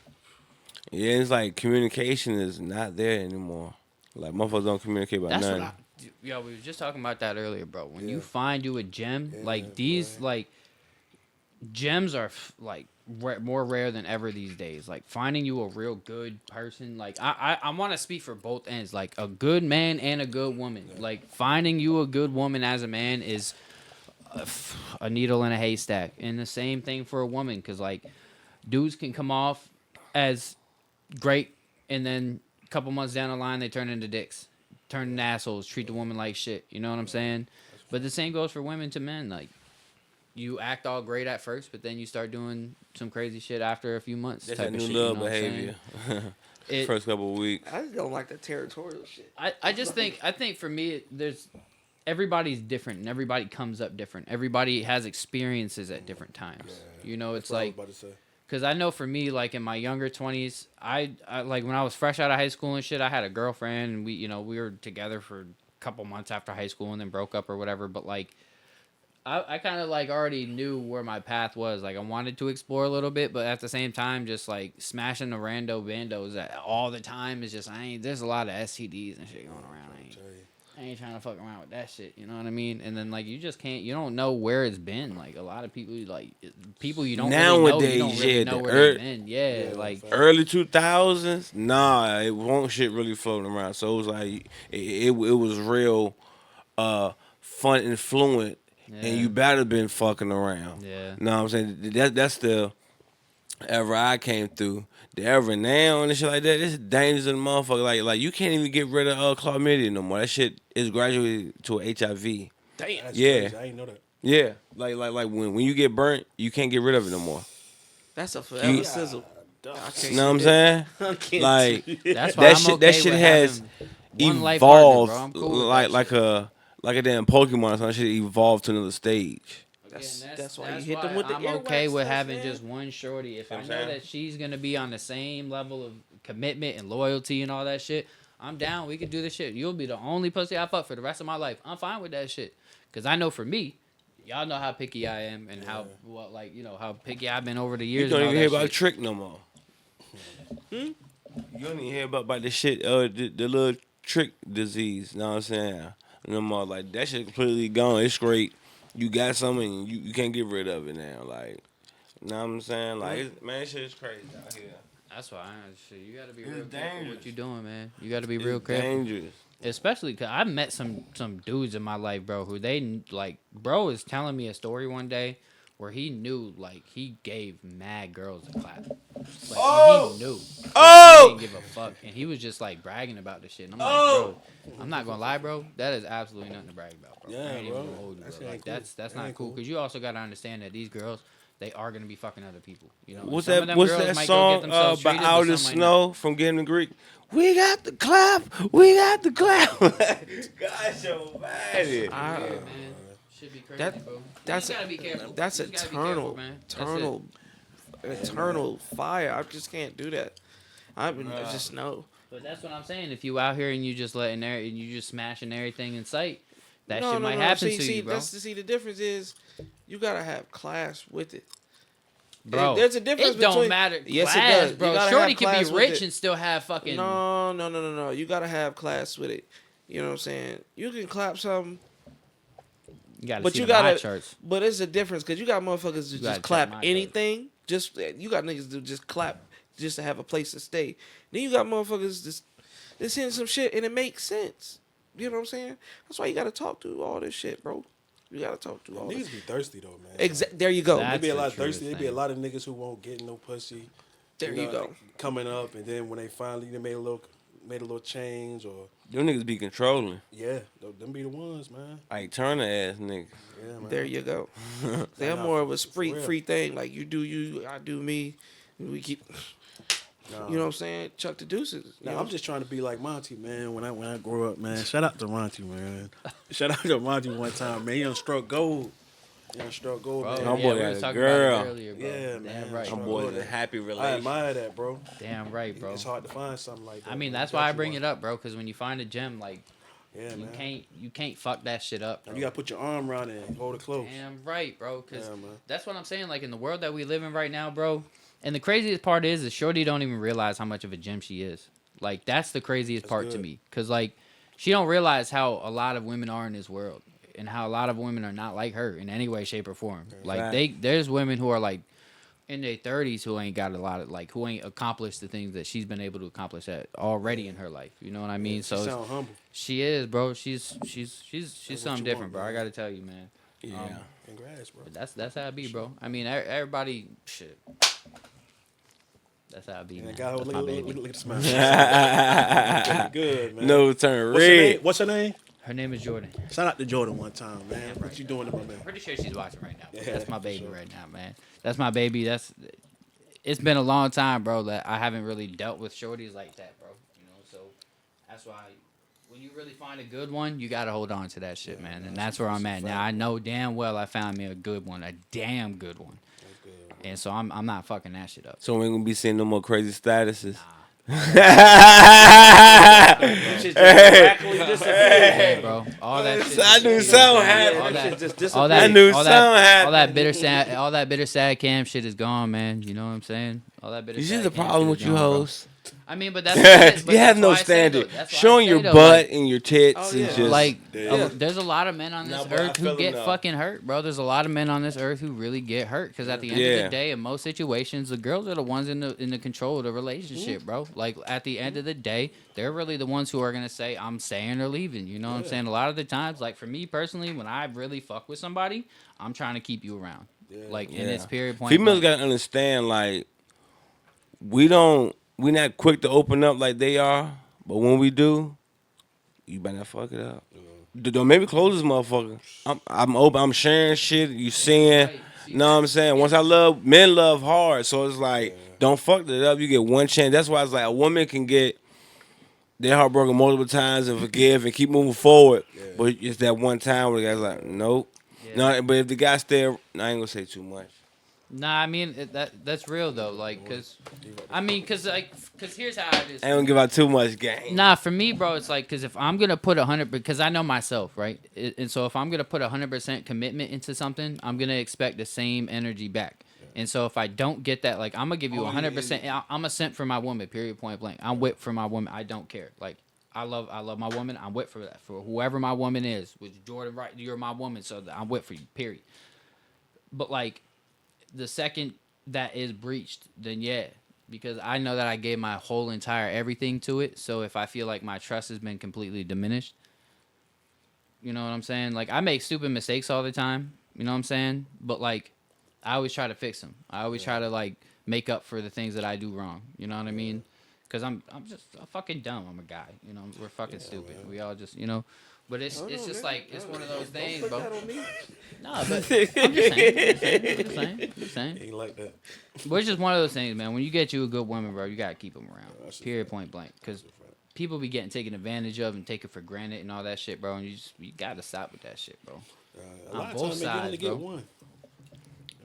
yeah, it's like communication is not there anymore. Like motherfuckers don't communicate about That's nothing. what yo, we was just talking about that earlier, bro. When you Yeah. find you a gem, Yeah, like these, boy. like gems are like more rare than ever these days. Like finding you a real good person. Like I want to speak for both ends. Like a good man and a good woman. Like finding you a good woman as a man is a needle in a haystack. And the same thing for a woman, because like dudes can come off as great, and then a couple months down the line they turn into dicks, turn into assholes, treat the woman like shit. You know what I'm saying? But the same goes for women to men. Like you act all great at first, but then you start doing some crazy shit after a few months. That's type that of new shit, love you know what I'm behavior. saying? First couple of weeks. I just don't like the territorial shit. I just think for me there's everybody's different and everybody comes up different. Everybody has experiences at different times. You know, it's That's what I was like about to say. because I know for me, like in my younger 20s, I like when I was fresh out of high school and shit, I had a girlfriend and we were together for a couple months after high school and then broke up or whatever. But like, I kind of like already knew where my path was. Like I wanted to explore a little bit, but at the same time, just like smashing the rando bandos all the time is just, there's a lot of STDs and shit going around. I ain't trying to fuck around with that shit. You know what I mean? And then like you just can't. You don't know where it's been. Like a lot of people, like people you don't really know. You Nowadays, don't really yeah, know the where they've been. Yeah, Yeah, like Early 2000s, nah, it won't shit really floating around. So it was like it was real fun and fluent, and Yeah. you better been fucking around. Yeah. Know what I'm saying? That's the ever I came through. The ever now and shit like that, it's dangerous in the motherfucker. Like you can't even get rid of chlamydia no more. That shit is graduated to a HIV. Damn. That's Yeah. crazy. I didn't know that. Yeah, like when you get burnt, you can't get rid of it no more. That's a forever You- sizzle. I can't You know what I'm do saying? that. I can't Like do that. that's why that I'm shit. okay That shit with has having one life partner, evolved bro. I'm cool with like that like a damn Pokemon or something. Shit evolved to another stage. That's why you hit them with the I'm okay earwax with stuff, having man. just one shorty. If I I'm know saying? that she's gonna be on the same level of commitment and loyalty and all that shit, I'm down. We could do this shit. You'll be the only pussy I fuck for the rest of my life. I'm fine with that shit. Cause I know for me, y'all know how picky I am and how how picky I've been over the You years. don't and all even hear that about shit. Trick no more. You don't even hear about this shit. The little Trick disease. Know what I'm saying? No more. Like that shit completely gone. It's straight. You got something, and you can't get rid of it now. Like, know what I'm saying? Like, man, shit is crazy out here. That's why you gotta be It's real careful dangerous. what you doing, man. You gotta be real It's careful. dangerous. Especially because I met some dudes in my life, bro, who they like. Bro is telling me a story one day where he knew, like, he gave mad girls a clap. Like, he knew. He didn't give a fuck, and he was just like bragging about the shit. And I'm like, bro, I'm not gonna lie, bro. That is absolutely nothing to brag about, bro. Yeah, I ain't bro. even gonna hold you, That shit bro. Like ain't cool. that's That not ain't cool cool. because you also gotta understand that these girls, they are gonna be fucking other people. You know, What's Some of that? them What's girls that might go song get themselves by treated, but Out of some might Snow from Getting the Greek? We got the clap. We got the clap. Gosh, yo, man. not. Man, should be crazy, That- bro. that's you gotta be careful. That's You just gotta be eternal, careful, man. That's it. eternal fire. I just can't do that. I just know. But that's what I'm saying. If you out here and you just letting there and you just smashing everything in sight, that shit might happen to you, bro. See, the difference is you gotta have class with it. Bro, There's a difference It don't between- matter. Yes, it Class, does. You bro. gotta Shorty have can class be with rich it. and still have fucking. No. You gotta have class with it. You know what I'm saying? You can clap something, You gotta but see you the my gotta. charts. But it's a difference because you got motherfuckers who You gotta just clap check my anything. Just you got niggas who just clap just to have a place to stay. Then you got motherfuckers just hitting some shit and it makes sense. You know what I'm saying? That's why you gotta talk through all this shit, bro. You gotta talk through all Niggas that. be thirsty though, man. There you go. That's There be a the lot of truest thirsty. There be a thing. lot of niggas who won't get no pussy. There you go. Coming up, and then when they finally made a little change, or Them niggas be controlling. yeah, them be the ones, man. Like Turner ass niggas. Yeah, man. There you go. They're more of a free thing. Like you do you, I do me. And we keep. Nah. You know what I'm saying? Chuck the deuces. You Nah, know? I'm just trying to be like Monty, man. When I grew up, man. Shout out to Monty, man. Shout out to Monty one time, man. He done struck gold. Bro, My man. boy we got was a talking girl. about it earlier, bro. Yeah, Damn man. right. My Bro. boy's in a happy I relationship. admire that, bro. Damn right, bro. It's hard to find something like that. I mean, bro. that's You why I got bring you it up, bro. Because when you find a gem, like Yeah, you man. can't fuck that shit up. Bro. You gotta put your arm around it and hold it close. Damn right, bro. Because Yeah, man. that's what I'm saying. Like in the world that we live in right now, bro. And the craziest part is Shorty don't even realize how much of a gem she is. Like that's the craziest That's part to good. me. Because like she don't realize how a lot of women are in this world, and how a lot of women are not like her in any way, shape, or form. Like Fact. there's women who are like in their 30s who ain't got a lot of like who ain't accomplished the things that she's been able to accomplish already in her life. You know what I mean? She So sound humble. she is, bro. She's what something you different, want, bro. I man. gotta tell you, man. Yeah. Congrats, bro. But that's how it be, bro. I mean, everybody, shit. That's how it be, And man. that guy, That's my baby. look at the smile. Good, man. No, turn What's her name? red. What's her name? Her name is Jordan. Shout out to Jordan one time, man. What you doing to my man? Pretty sure she's watching right now. Yeah, That's my for baby sure. right now, man. That's my baby. It's been a long time, bro, that I haven't really dealt with shorties like that, bro. You know, so that's why when you really find a good one, you gotta hold on to that shit, man. And that's where I'm at now. I know damn well I found me a good one, a damn good one. That's good. And so I'm not fucking that shit up. So we ain't gonna be seeing no more crazy statuses. Shit just practically disappeared. Hey, bro, all that shit. I knew something happened. all That that- shit just All disappeared. that, I knew all something that, all that happened. bitter sad, all that bitter sad cam shit is gone, man. You know what I'm saying? All that bitter. You sad see the cam problem shit with is you gone, bro. hoes? I mean, but that's but You have that's no why I say, standard. though, that's why I Showing say, your though, butt like, and your tits Oh, is yeah. just like Yeah. there's a lot of men on this Nah, but I earth who feel get them now. fucking hurt, bro. There's a lot of men on this earth who really get hurt because at the end of Yeah. the day, in most situations, the girls are the ones in the control of the relationship, bro. Like at the end of the day, they're really the ones who are gonna say I'm staying or leaving. You know what I'm saying? A lot of the times, like for me personally, when I really fuck with somebody, I'm trying to keep you around. Like in its period point. Females blank. gotta understand, like, we not quick to open up like they are, but when we do, you better not fuck it up. Don't make me close this motherfucker. I'm open. I'm sharing shit. You seeing? You know what I'm saying? Once men love hard, so it's like don't fuck it up. You get one chance. That's why it's like a woman can get their heart broken multiple times and forgive and keep moving forward, but it's that one time where the guy's like, nope. Yeah. No, but if the guy stay, I ain't gonna say too much. Nah, I mean that's real though. Like, cause here's how it is. I ain't gonna give out too much game. Nah, for me, bro, it's like because if I'm gonna put 100, because I know myself, right? And so if I'm gonna put 100% commitment into something, I'm gonna expect the same energy back. And so if I don't get that, like I'm gonna give you 100%. I'm a simp for my woman. Period. Point blank. I'm whipped for my woman. I don't care. Like I love my woman. I'm whipped for that. For whoever my woman is, which Jordan, right? You're my woman, so I'm whipped for you. Period. But like, the second that is breached, then yeah, because I know that I gave my whole entire everything to it. So if I feel like my trust has been completely diminished, you know what I'm saying? Like I make stupid mistakes all the time. You know what I'm saying? But like, I always try to fix them. I always try to like make up for the things that I do wrong. You know what I mean? Because I'm fucking dumb. I'm a guy. You know, we're fucking stupid. Man. We all just, you know. But it's just like it's one of those things, bro. No, but I'm just saying. Ain't like that. But it's just one of those things, man. When you get you a good woman, bro, you gotta keep them around. Period. Point blank. Because people be getting taken advantage of and taken for granted and all that shit, bro. And you gotta stop with that shit, bro. A lot On of both times, man, you only sides, get bro. one.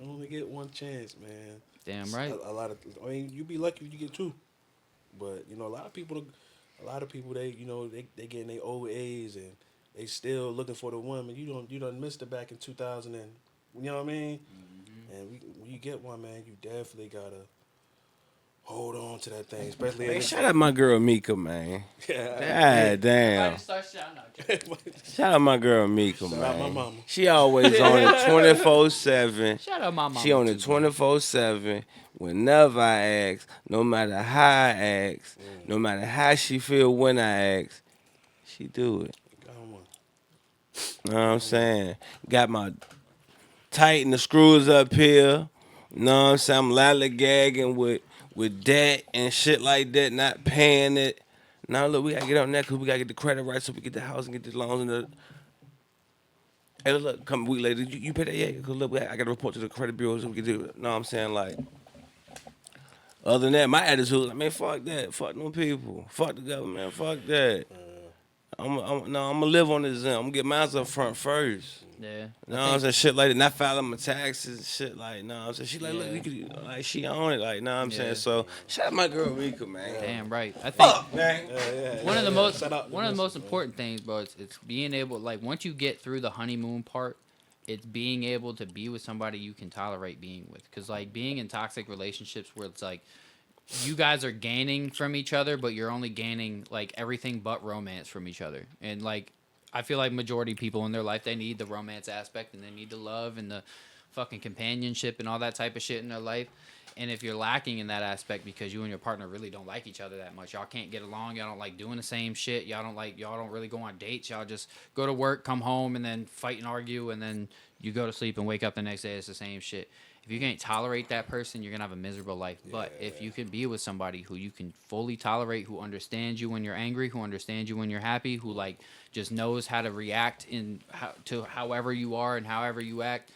You only get one chance, man. Damn right. I mean, you be lucky if you get two. But you know, a lot of people, they they get in their old age and they still looking for the woman. You done missed it back in 2000 and you know what I mean. Mm-hmm. And when you get one, man, you definitely gotta hold on to that thing, especially. Man, shout out my girl Mika, man. Yeah. God damn. Start shouting out. Shout out my girl Mika, Shout man. out my mama. She always on it 24/7. Shout out my mama. She on it 24/7. Whenever I ask, no matter how I ask, no matter how she feel when I ask, she do it. Got one. You know what I'm saying? Got my tighten the screws up here. You know what I'm saying? I'm lollygagging with debt and shit like that, not paying it. Now look, we gotta get on that because we gotta get the credit right so we get the house and get the loans and the. Hey, look, come a week later, you pay that? Yeah, because look, I got to report to the credit bureau so we can do it. No, I'm saying, like, other than that, my attitude is like, man, fuck that. Fuck them people. Fuck the government. Fuck that. I'm gonna live on this. I'm gonna get mine up front first. Yeah. You know what I'm saying? Shit like that. Not filing my taxes and shit like, no, I'm saying, she like, look, you could, like, she on it. Like, no, I'm saying, so, shout out my girl Rika, man. Damn right. I think Man. one of the most important things, bro, it's being able, like, once you get through the honeymoon part, it's being able to be with somebody you can tolerate being with. Because, like, being in toxic relationships where it's like you guys are gaining from each other, but you're only gaining, like, everything but romance from each other. And, like, I feel like majority of people in their life, they need the romance aspect and they need the love and the fucking companionship and all that type of shit in their life. And if you're lacking in that aspect because you and your partner really don't like each other that much, y'all can't get along, y'all don't like doing the same shit, y'all don't really go on dates, y'all just go to work, come home, and then fight and argue, and then you go to sleep and wake up the next day, it's the same shit. If you can't tolerate that person, you're gonna have a miserable life. But if you can be with somebody who you can fully tolerate, who understands you when you're angry, who understands you when you're happy, who like just knows how to react to however you are and however you act,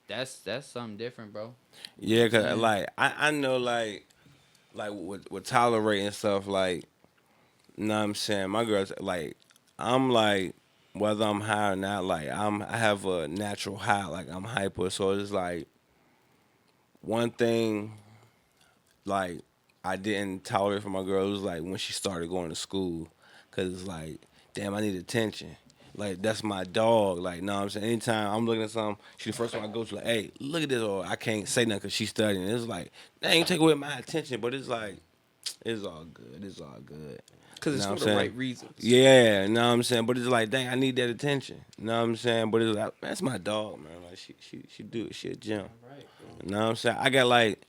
that's something different, bro. Yeah, cause like I know like with tolerating stuff like, you know what I'm saying, my girl's like, I'm like, whether I'm high or not, like I have a natural high, like I'm hyper, so it's like one thing like I didn't tolerate for my girl was like when she started going to school, cause it's like, damn, I need attention. Like that's my dog. Like, know what I'm saying? Anytime I'm looking at something, she the first one I go to, like, hey, look at this, or I can't say nothing because she's studying. It's like, that ain't take away my attention, but it's like, it's all good. It's all good. Because it's Know for what I'm the saying? right reasons. Yeah, know what I'm saying? But it's like, dang, I need that attention. Know what I'm saying? But it's like, that's my dog, man. Like she do it. She a gem. Know what I'm saying? I got like,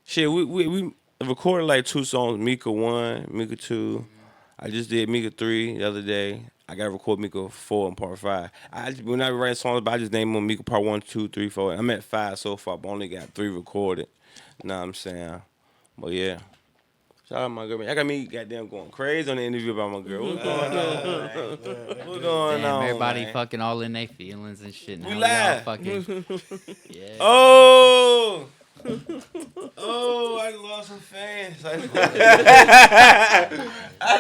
shit, we recorded like 2 songs, Mika 1, Mika 2. I just did Mika 3 the other day. I got to record Mika 4 and part 5. When I write songs, but I just name them Mika part 1, 2, 3, 4. I'm at 5 so far, but only got 3 recorded. Know what I'm saying? But yeah. Shout out my girl. I got me goddamn going crazy on the interview about my girl. What's going on, man? What's going Damn, on, everybody man? fucking all in their feelings and shit. Now We all live. fucking yeah. Oh! Oh, I lost some fans. I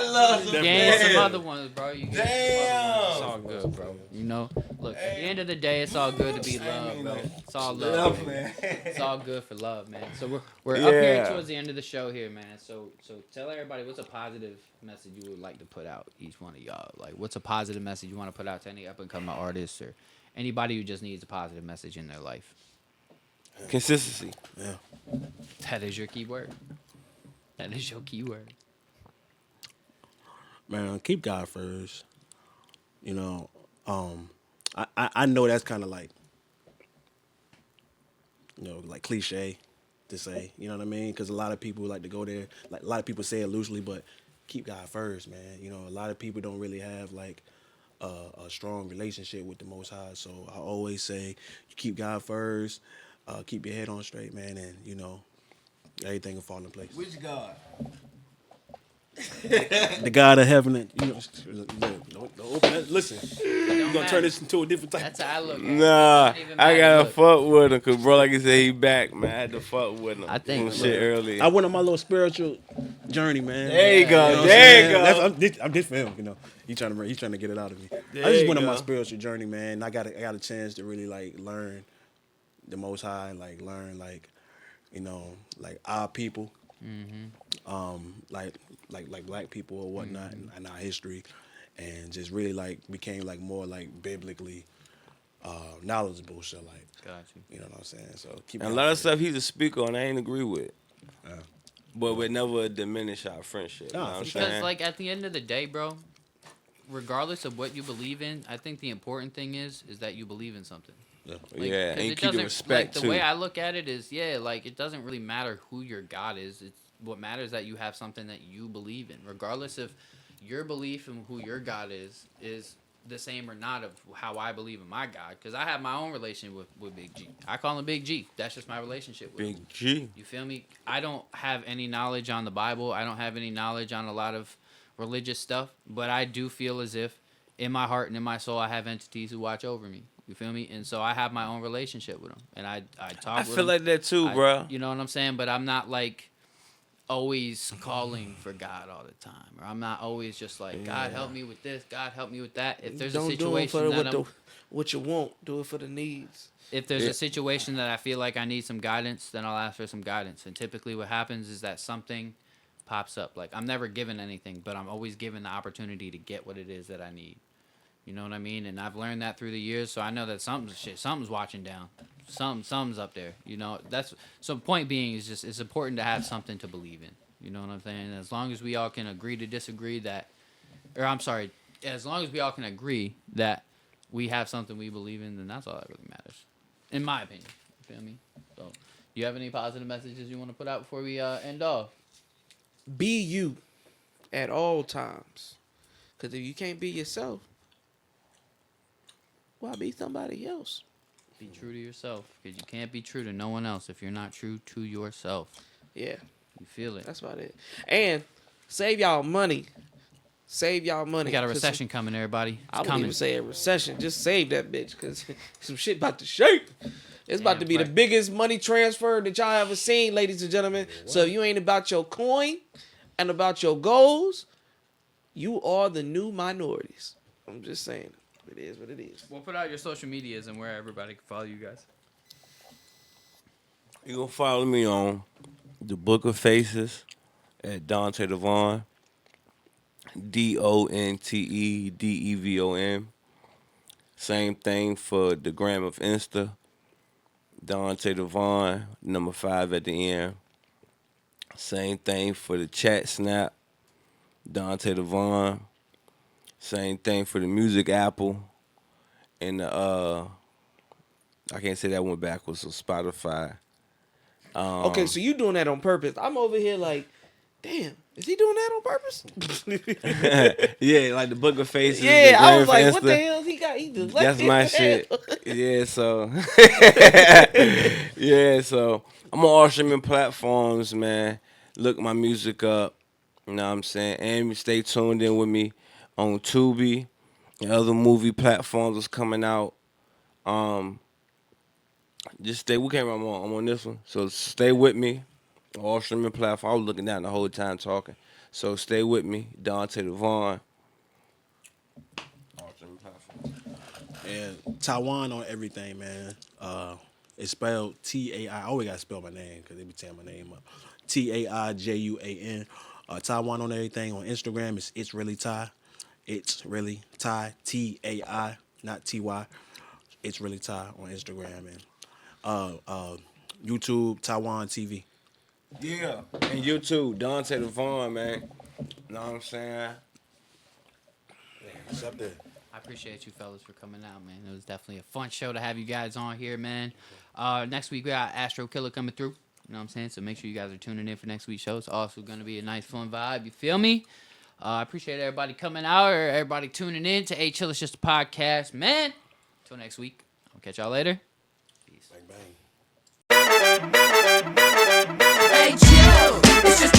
lost some Gain fans. some other ones, bro. You get Damn. some other ones. It's all good, bro. You know, look. At the end of the day, it's all good to be loved, bro. It's all love, man. It's all good for love, man. So we're up here Yeah. towards the end of the show here, man. So tell everybody what's a positive message you would like to put out, each one of y'all. Like, what's a positive message you want to put out to any up and coming artists or anybody who just needs a positive message in their life? Consistency. Yeah. That is your key word. That is your key word. Man, keep God first. You know, I know that's kind of like, you know, like cliche to say, you know what I mean? Because a lot of people like to go there, like a lot of people say it loosely, but keep God first, man. You know, a lot of people don't really have like a strong relationship with the Most High. So I always say, you keep God first, keep your head on straight, man, and you know, everything will fall in place. Which God? The God of heaven, and, you know, don't open that. Listen, you're gonna turn this into a different type. That's how I look at it. Nah, It don't even I matter. gotta Look, fuck with him, cause bro, like you said, he back, man. I had to fuck with him. I think- Some shit earlier. I went on my little spiritual journey, man. There you go. You know what I'm There you saying? go. I'm this for him, you know. He's trying to get it out of me. There I just you went on my go. spiritual journey, man. I got a chance to really like learn the Most High, and like learn like, you know, like our people, like black people or whatnot, and our history, and just really like became like more like biblically knowledgeable. So like, got you. you know what I'm saying? So keep And a God lot of first. stuff he's a speaker on, I ain't agree with. But we never diminish our friendship. You know Nah, what I'm for sure. Because, saying? like, at the end of the day, bro, regardless of what you believe in, I think the important thing is that you believe in something. Like, Yeah, 'cause and it keep the doesn't- respect, like, too. The way I look at it is, yeah, like, it doesn't really matter who your God is. It's what matters is that you have something that you believe in. Regardless if your belief in who your God is the same or not of how I believe in my God, because I have my own relationship with Big G. I call him Big G. That's just my relationship with him. Big G. You feel me? I don't have any knowledge on the Bible. I don't have any knowledge on a lot of religious stuff, but I do feel as if in my heart and in my soul I have entities who watch over me. You feel me? And so I have my own relationship with them, and I talk. I with feel like that too, bro. You know what I'm saying? But I'm not like always calling for God all the time, or I'm not always just like, God help me with this, God help me with that. If there's a situation do it that for what you want, do it for the needs. if there's a situation that I feel like I need some guidance, then I'll ask for some guidance. And typically what happens is that something pops up. Like, I'm never given anything, but I'm always given the opportunity to get what it is that I need. You know what I mean? And I've learned that through the years, so I know that something's watching down. Something's up there. You know, so point being is just it's important to have something to believe in. You know what I'm saying? As long as we all can agree to disagree as long as we all can agree that we have something we believe in, then that's all that really matters. In my opinion. You feel me? So, do you have any positive messages you want to put out before we end off? Be you at all times. Because if you can't be yourself, why be somebody else? Be true to yourself, because you can't be true to no one else if you're not true to yourself. Yeah. You feel it. That's about it. And save y'all money. Save y'all money. We got a recession coming, everybody. I wouldn't even say a recession. Just save that bitch, because some shit about to shake. It's about to be the biggest money transfer that y'all ever seen, ladies and gentlemen. So if you ain't about your coin and about your goals, you are the new minorities. I'm just saying. It is what it is. We'll put out your social medias and where everybody can follow you guys. You gonna follow me on the Book of Faces at Donte Devon, DonteDevon. Same thing for the gram of Insta, Donte Devon, number 5 at the end. Same thing for the chat snap, Donte Devon. Same thing for the music Apple, and the I can't say that one backwards, so Spotify. Okay, so you doing that on purpose. I'm over here like, damn, is he doing that on purpose? Yeah, like the Book of Faces. Yeah, the I was gram like, for what Insta. the hell he got? He just That's my shit. Yeah, so yeah, so I'm on all streaming platforms, man. Look my music up. You know what I'm saying? And stay tuned in with me on Tubi and other movie platforms that's coming out. Just stay. What camera I'm on? I'm on this one. So stay with me. All streaming platforms. I was looking down the whole time talking. So stay with me. Donte Devon. All streaming platforms. And Taiwan on everything, man. It's spelled T-A-I. I always got to spell my name because they be tearing my name up. Taijuan. Taiwan on everything. On Instagram, it's really Ty. It's really Ty. T-A-I, not T-Y. It's really Ty on Instagram. And YouTube, Taiwan TV. Yeah. And you too. Donte Devon, man. Know what I'm saying? It's up there. I appreciate you fellas for coming out, man. It was definitely a fun show to have you guys on here, man. Next week we got Astro Killer coming through. You know what I'm saying? So make sure you guys are tuning in for next week's show. It's also going to be a nice, fun vibe. You feel me? I appreciate everybody coming out or everybody tuning in to A Chill It's Just a Podcast, man. Until next week. I'll catch y'all later. Peace. Bang, bang. Hey, chill. It's just